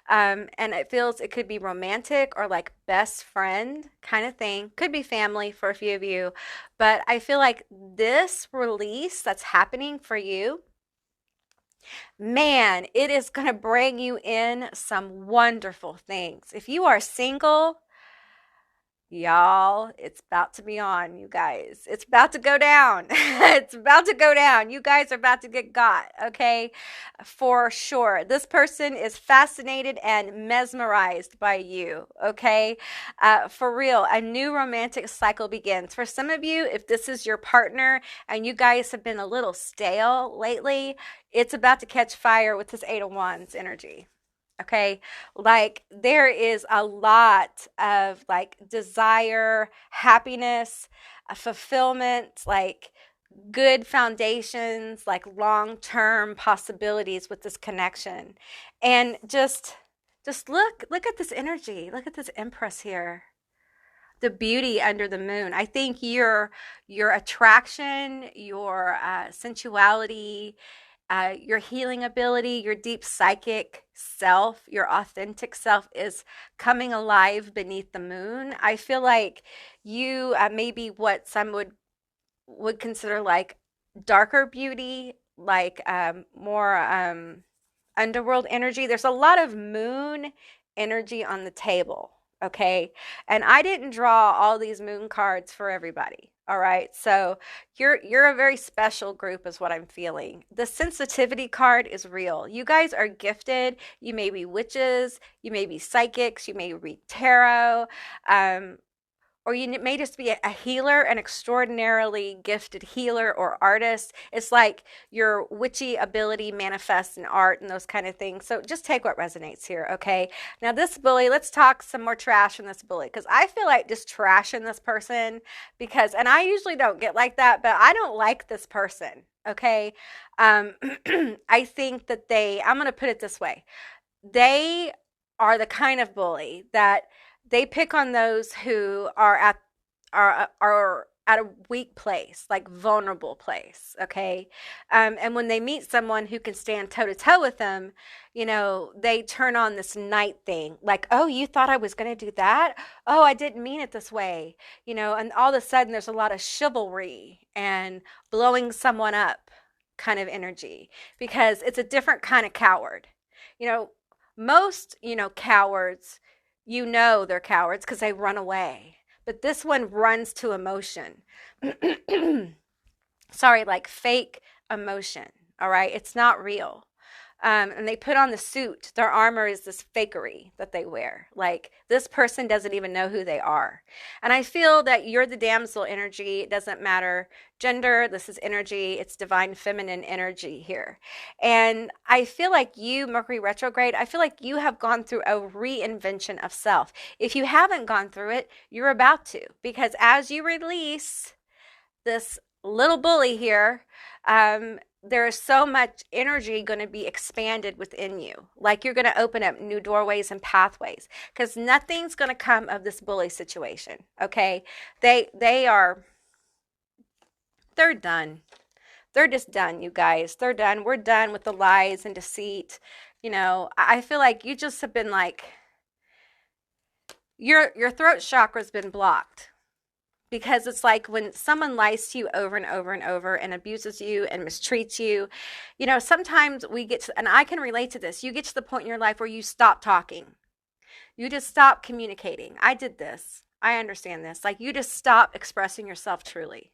And it feels it could be romantic or like best friend kind of thing. Could be family for a few of you. But I feel like this release that's happening for you, man, it is going to bring you in some wonderful things. If you are single, y'all, it's about to be on, you guys. It's about to go down. It's about to go down. You guys are about to get got, okay? For sure. This person is fascinated and mesmerized by you, okay? For real, a new romantic cycle begins. For some of you, if this is your partner and you guys have been a little stale lately, it's about to catch fire with this Eight of Wands energy. Okay, like there is a lot of like desire, happiness, fulfillment, like good foundations, like long-term possibilities with this connection. And just look at this energy. Look at this Empress here. the beauty under the moon. I think your attraction, your sensuality, your healing ability, your deep psychic self, your authentic self is coming alive beneath the moon. I feel like you may be what some would consider like darker beauty, like more underworld energy. There's a lot of moon energy on the table, okay? And I didn't draw all these moon cards for everybody. All right. So you're a very special group is what I'm feeling. The sensitivity card is real. You guys are gifted. You may be witches, you may be psychics, you may read tarot. Or you may just be a healer, an extraordinarily gifted healer or artist. It's like your witchy ability manifests in art and those kind of things. So just take what resonates here, okay? Now this bully, let's talk some more trash on this bully, because I feel like just trashing this person because, and I usually don't get like that, but I don't like this person, okay? I think that I'm going to put it this way. They are the kind of bully that they pick on those who are at a weak place, like vulnerable place, okay? And when they meet someone who can stand toe to toe with them, you know, they turn on this knight thing, like, oh, you thought I was going to do that? Oh, I didn't mean it this way, you know, and all of a sudden there's a lot of chivalry and blowing someone up kind of energy, because it's a different kind of coward. You know, most, you know, cowards, you know they're cowards because they run away. But this one runs to emotion. Sorry, like fake emotion, all right? It's not real. And they put on the suit. Their armor is this fakery that they wear. Like, this person doesn't even know who they are. And I feel that you're the damsel energy. It doesn't matter gender. This is energy. It's divine feminine energy here. And I feel like you, Mercury retrograde, I feel like you have gone through a reinvention of self. If you haven't gone through it, you're about to. Because as you release this little bully here, there is so much energy going to be expanded within you. Like, you're going to open up new doorways and pathways, because nothing's going to come of this bully situation. Okay. They're done. They're just done, you guys. They're done. We're done with the lies and deceit. You know, I feel like you just have been like, your throat chakra's been blocked. Because it's like when someone lies to you over and over and over and abuses you and mistreats you, you know, sometimes we get to, and I can relate to this, you get to the point in your life where you stop talking. You just stop communicating. I did this. I understand this. Like, you just stop expressing yourself truly.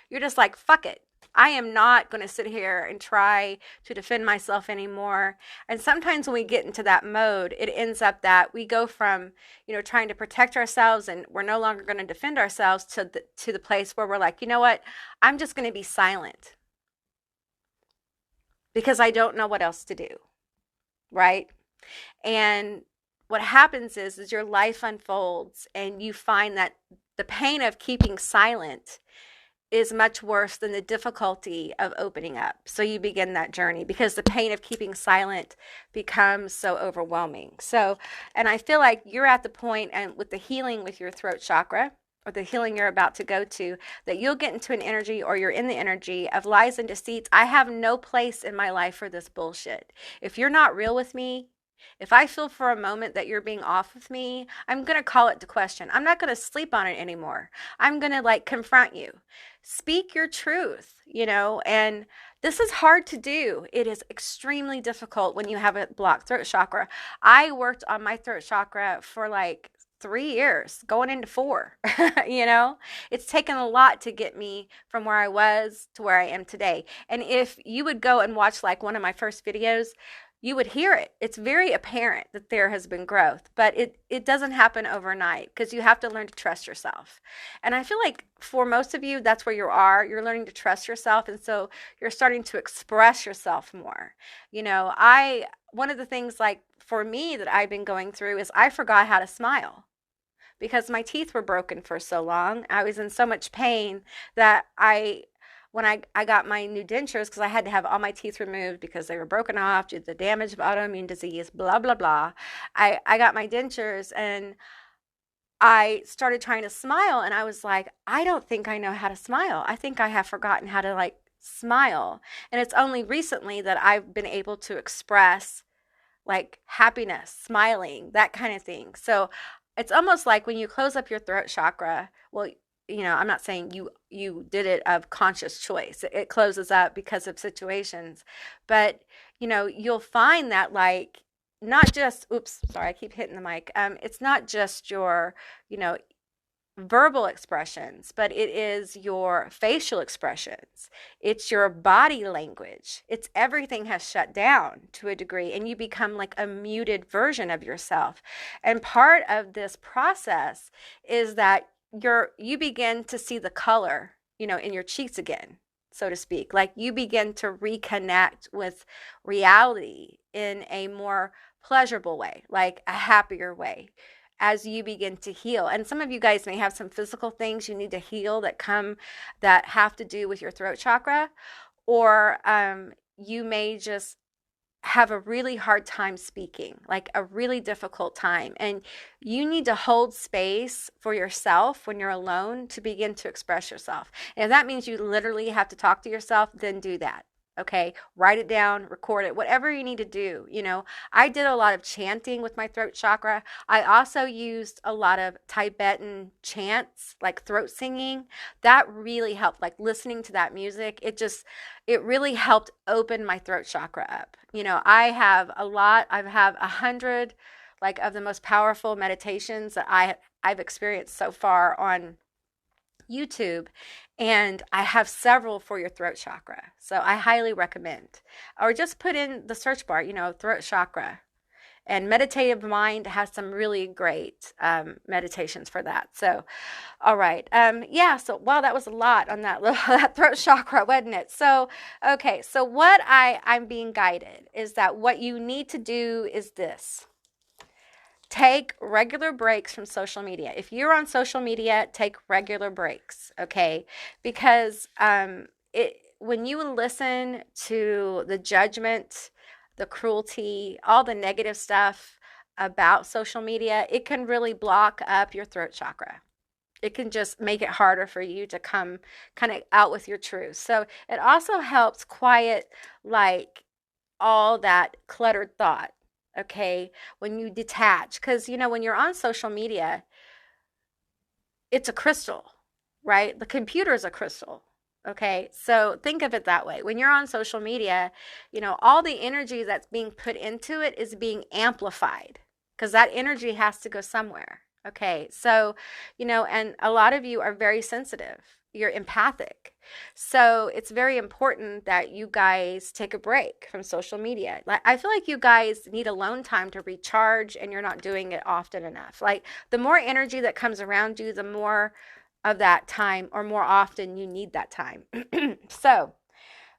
You're just like, fuck it. I am not going to sit here and try to defend myself anymore. And sometimes when we get into that mode, it ends up that we go from, you know, trying to protect ourselves and we're no longer going to defend ourselves to the place where we're like, you know what? I'm just going to be silent because I don't know what else to do. Right? And what happens is your life unfolds and you find that the pain of keeping silent is much worse than the difficulty of opening up. So you begin that journey because the pain of keeping silent becomes so overwhelming. So, and I feel like you're at the point, and with the healing with your throat chakra, or the healing you're about to go to, that you'll get into an energy, or you're in the energy of lies and deceits. I have no place in my life for this bullshit. If you're not real with me, if I feel for a moment that you're being off with me, I'm going to call it to question. I'm not going to sleep on it anymore. I'm going to like confront you. Speak your truth, you know, and this is hard to do. It is extremely difficult when you have a blocked throat chakra. I worked on my throat chakra for like 3 years, going into 4, you know, it's taken a lot to get me from where I was to where I am today. And if you would go and watch like one of my first videos, you would hear it. It's very apparent that there has been growth, but it doesn't happen overnight because you have to learn to trust yourself. And I feel like for most of you, that's where you are. You're learning to trust yourself. And so you're starting to express yourself more. You know, one of the things like for me that I've been going through is I forgot how to smile because my teeth were broken for so long. I was in so much pain that when I got my new dentures, because I had to have all my teeth removed because they were broken off due to the damage of autoimmune disease, blah, blah, blah. I got my dentures, and I started trying to smile, and I was like, I don't think I know how to smile. I think I have forgotten how to like smile. And it's only recently that I've been able to express like happiness, smiling, that kind of thing. So it's almost like when you close up your throat chakra, well, you know, I'm not saying you did it of conscious choice. It closes up because of situations. But, you know, you'll find that like not just, oops, sorry, I keep hitting the mic. It's not just your, you know, verbal expressions, but it is your facial expressions. It's your body language. It's everything has shut down to a degree, and you become like a muted version of yourself. And part of this process is that you begin to see the color, you know, in your cheeks again, so to speak. Like you begin to reconnect with reality in a more pleasurable way, like a happier way, as you begin to heal. And some of you guys may have some physical things you need to heal that have to do with your throat chakra, or you may just have a really hard time speaking, like a really difficult time. And you need to hold space for yourself when you're alone to begin to express yourself. And if that means you literally have to talk to yourself, then do that. Okay, write it down, record it, whatever you need to do. You know, I did a lot of chanting with my throat chakra. I also used a lot of Tibetan chants, like throat singing. That really helped, like listening to that music. It really helped open my throat chakra up. You know, I have 100 like of the most powerful meditations that I've experienced so far on YouTube, and I have several for your throat chakra. So I highly recommend. Or just put in the search bar, you know, throat chakra. And Meditative Mind has some really great meditations for that. So, all right. Yeah, so, wow, that was a lot on that little that throat chakra, wasn't it? So, okay, so what I'm being guided is that what you need to do is this. Take regular breaks from social media. If you're on social media, take regular breaks, okay? Because when you listen to the judgment, the cruelty, all the negative stuff about social media, it can really block up your throat chakra. It can just make it harder for you to come kind of out with your truth. So it also helps quiet like all that cluttered thought. Okay, when you detach, because you know, when you're on social media, it's a crystal, right? The computer is a crystal. Okay, so think of it that way. When you're on social media, you know, all the energy that's being put into it is being amplified because that energy has to go somewhere. Okay, so, you know, and a lot of you are very sensitive. You're empathic. So it's very important that you guys take a break from social media. Like, I feel like you guys need alone time to recharge, and you're not doing it often enough. Like, the more energy that comes around you, the more of that time, or more often, you need that time. So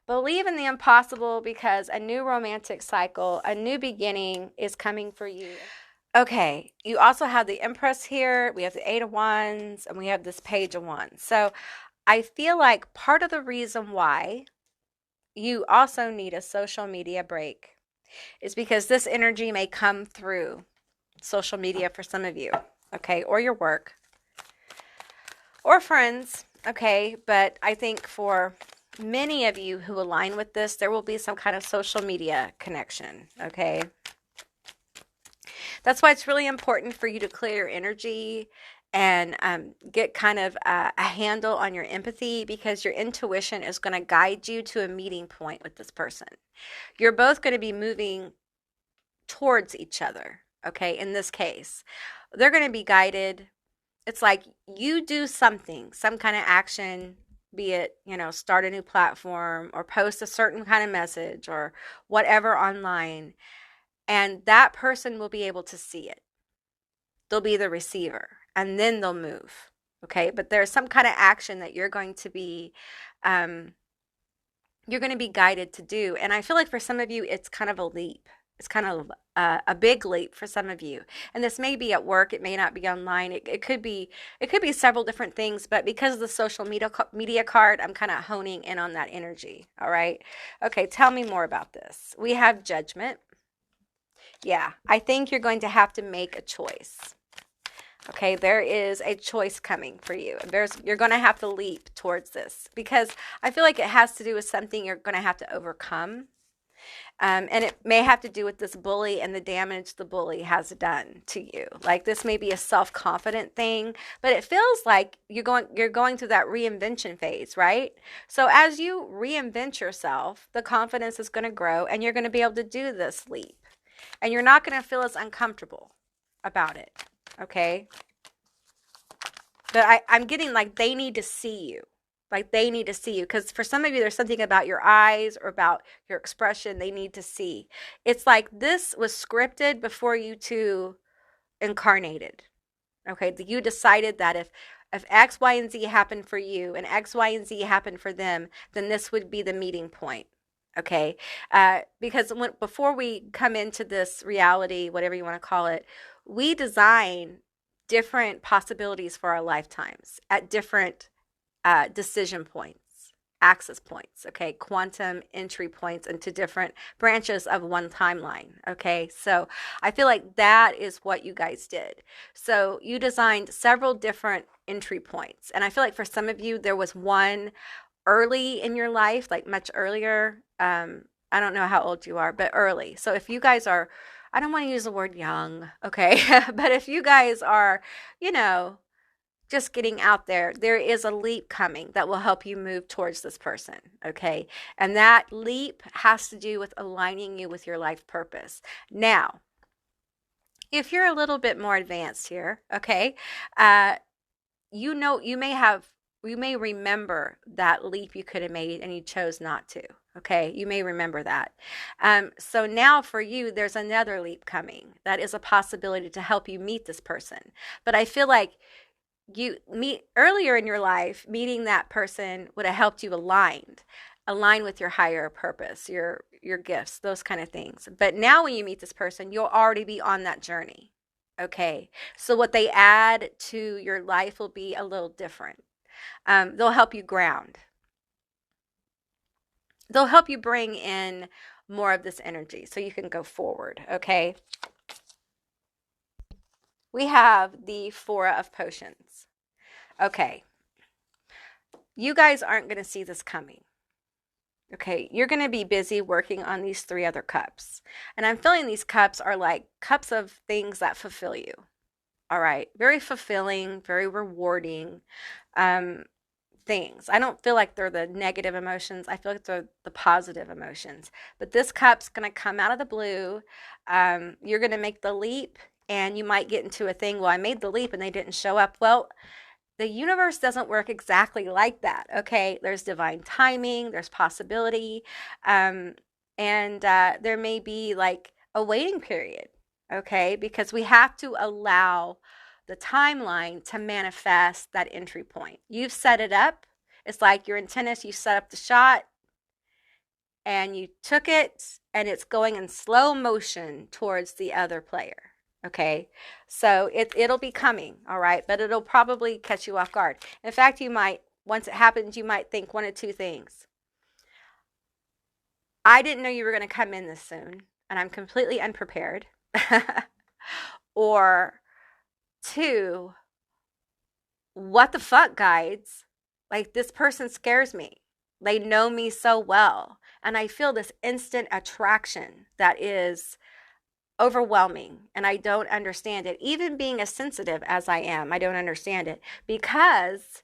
believe in the impossible, because a new romantic cycle, a new beginning is coming for you. Okay, you also have the Empress here. We have the Eight of Wands, and we have this Page of Wands. So I feel like part of the reason why you also need a social media break is because this energy may come through social media for some of you, okay, or your work, or friends, okay? But I think for many of you who align with this, there will be some kind of social media connection, okay? That's why it's really important for you to clear your energy and get kind of a handle on your empathy, because your intuition is going to guide you to a meeting point with this person. You're both going to be moving towards each other, okay? In this case, they're going to be guided. It's like you do something, some kind of action, be it, you know, start a new platform or post a certain kind of message or whatever online, and that person will be able to see it. They'll be the receiver, and then they'll move, okay? But there's some kind of action that you're going to be guided to do. And I feel like for some of you, it's kind of a leap. It's kind of a big leap for some of you. And this may be at work. It may not be online. It could be several different things. But because of the social media card, I'm kind of honing in on that energy. All right. Okay. Tell me more about this. We have Judgment. Yeah. I think you're going to have to make a choice. Okay, there is a choice coming for you. You're going to have to leap towards this because I feel like it has to do with something you're going to have to overcome. And it may have to do with this bully and the damage the bully has done to you. Like this may be a self-confident thing, but it feels like you're going through that reinvention phase, right? So as you reinvent yourself, the confidence is going to grow and you're going to be able to do this leap. And you're not going to feel as uncomfortable about it, okay? But I'm getting like they need to see you. Like they need to see you because for some of you, there's something about your eyes or about your expression they need to see. It's like this was scripted before you two incarnated. Okay, you decided that if X, Y, and Z happened for you and X, Y, and Z happened for them, then this would be the meeting point. Okay, because before we come into this reality, whatever you want to call it, we design different possibilities for our lifetimes at different decision points, access points, okay, quantum entry points into different branches of one timeline, okay? So I feel like that is what you guys did. So you designed several different entry points. And I feel like for some of you, there was one early in your life, like much earlier. I don't know how old you are, but early. So if you guys are, I don't want to use the word young, okay? But if you guys are, you know, just getting out there, there is a leap coming that will help you move towards this person, okay? And that leap has to do with aligning you with your life purpose. Now, if you're a little bit more advanced here, okay, you know, you may remember that leap you could have made and you chose not to, okay? You may remember that. So now for you, there's another leap coming. That is a possibility to help you meet this person. But I feel like you meet earlier in your life, meeting that person would have helped you align with your higher purpose, your gifts, those kind of things. But now when you meet this person, you'll already be on that journey. Okay. So what they add to your life will be a little different. They'll help you ground. They'll help you bring in more of this energy so you can go forward. Okay. We have the Four of Potions. Okay. You guys aren't going to see this coming. Okay. You're going to be busy working on these three other cups. And I'm feeling these cups are like cups of things that fulfill you. All right. Very fulfilling, very rewarding things. I don't feel like they're the negative emotions. I feel like they're the positive emotions. But this cup's going to come out of the blue. You're going to make the leap. And you might get into a thing, well, I made the leap and they didn't show up. Well, the universe doesn't work exactly like that, okay? There's divine timing, there's possibility, and there may be like a waiting period, okay? Because we have to allow the timeline to manifest that entry point. You've set it up. It's like you're in tennis, you set up the shot, and you took it, and it's going in slow motion towards the other player. Okay, so it'll be coming, all right, but it'll probably catch you off guard. In fact, you might, once it happens, you might think one of two things. I didn't know you were going to come in this soon, and I'm completely unprepared. Or two, what the fuck, guides? Like, this person scares me. They know me so well, and I feel this instant attraction that is overwhelming, and I don't understand it. Even being as sensitive as I am, I don't understand it, because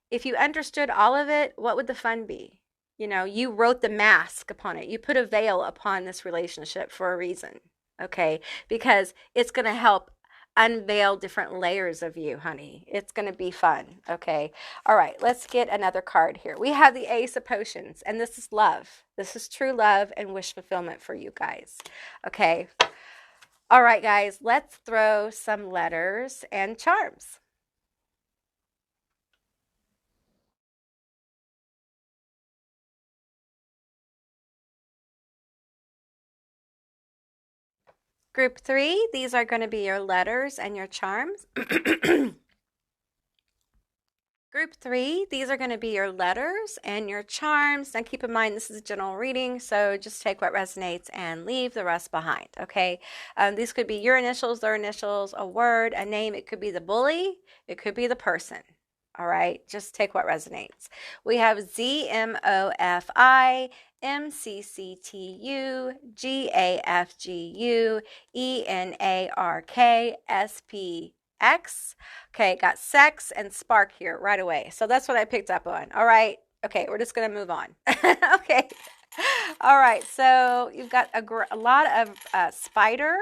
if you understood all of it, what would the fun be? You know, you wrote the mask upon it. You put a veil upon this relationship for a reason, okay? Because it's going to help unveil different layers of you, honey. It's going to be fun, okay? All right, let's get another card here. We have the Ace of Potions, and this is love. This is true love and wish fulfillment for you guys, okay? All right, guys, let's throw some letters and charms. Group 3, these are going to be your letters and your charms. Group 3, these are going to be your letters and your charms. Now keep in mind this is a general reading, so just take what resonates and leave the rest behind, okay? These could be your initials, their initials, a word, a name. It could be the bully. It could be the person, all right? Just take what resonates. We have ZMOFI, MCCTU, GAFGU, ENARK, SPX. Okay, got sex and spark here right away. So that's what I picked up on. All right. Okay, we're just going to move on. Okay. All right. So you've got a lot of spider.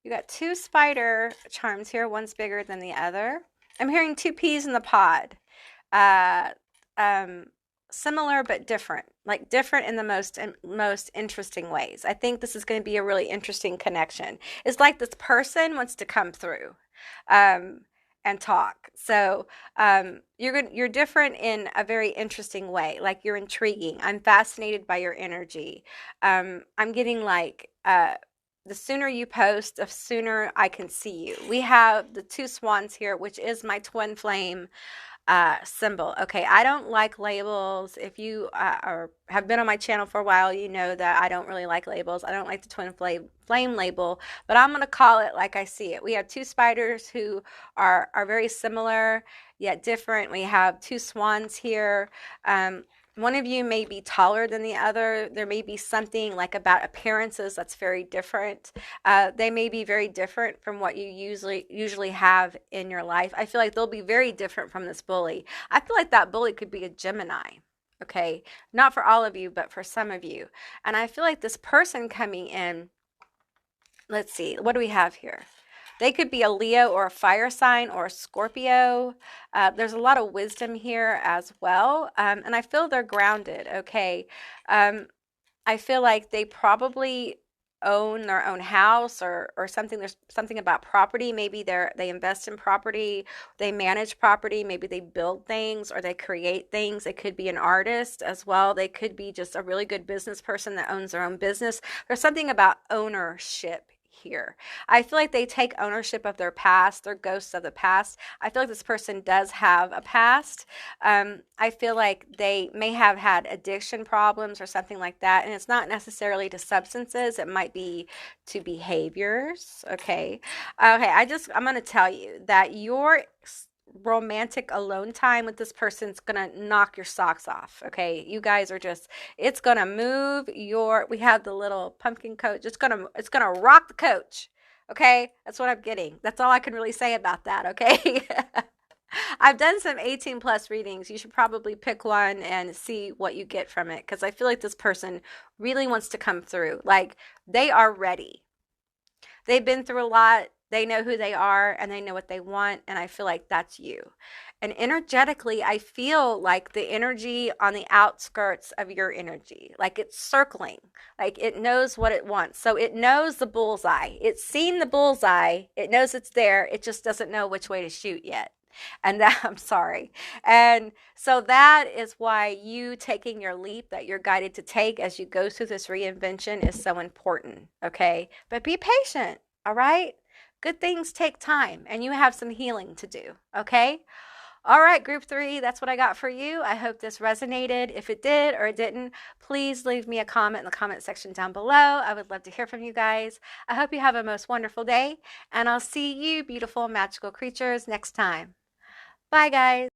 You got 2 spider charms here. One's bigger than the other. I'm hearing 2 peas in the pod. Similar but different, like different in the most interesting ways. I think this is going to be a really interesting connection. It's like this person wants to come through and talk. So you're different in a very interesting way. Like you're intriguing. I'm fascinated by your energy. I'm getting like the sooner you post, the sooner I can see you. We have the 2 swans here, which is my twin flame symbol. Okay, I don't like labels. If you have been on my channel for a while, you know that I don't really like labels. I don't like the twin flame label, but I'm going to call it like I see it. We have 2 spiders who are very similar yet different. We have 2 swans here. One of you may be taller than the other. There may be something like about appearances that's very different. They may be very different from what you usually have in your life. I feel like they'll be very different from this bully. I feel like that bully could be a Gemini. Okay, not for all of you, but for some of you. And I feel like this person coming in, let's see, what do we have here? They could be a Leo or a fire sign or a Scorpio. There's a lot of wisdom here as well. And I feel they're grounded, okay? I feel like they probably own their own house or something. There's something about property. Maybe they invest in property. They manage property. Maybe they build things or they create things. They could be an artist as well. They could be just a really good business person that owns their own business. There's something about ownership here. I feel like they take ownership of their past. They're ghosts of the past. I feel like this person does have a past. I feel like they may have had addiction problems or something like that. And it's not necessarily to substances. It might be to behaviors. Okay. I'm going to tell you that your romantic alone time with this person's gonna knock your socks off. Okay, you guys are just, it's gonna move your, we have the little pumpkin coach, it's gonna rock the coach. Okay, that's what I'm getting. That's all I can really say about that. Okay. I've done some 18 plus readings. You should probably pick one and see what you get from it, because I feel like this person really wants to come through. Like they are ready. They've been through a lot. They know who they are and they know what they want. And I feel like that's you. And energetically, I feel like the energy on the outskirts of your energy, like it's circling, like it knows what it wants. So it knows the bullseye. It's seen the bullseye. It knows it's there. It just doesn't know which way to shoot yet. And that, I'm sorry. And so that is why you taking your leap that you're guided to take as you go through this reinvention is so important. Okay. But be patient. All right. Good things take time and you have some healing to do. Okay. All right, group 3, that's what I got for you. I hope this resonated. If it did or it didn't, please leave me a comment in the comment section down below. I would love to hear from you guys. I hope you have a most wonderful day, and I'll see you, beautiful magical creatures, next time. Bye, guys.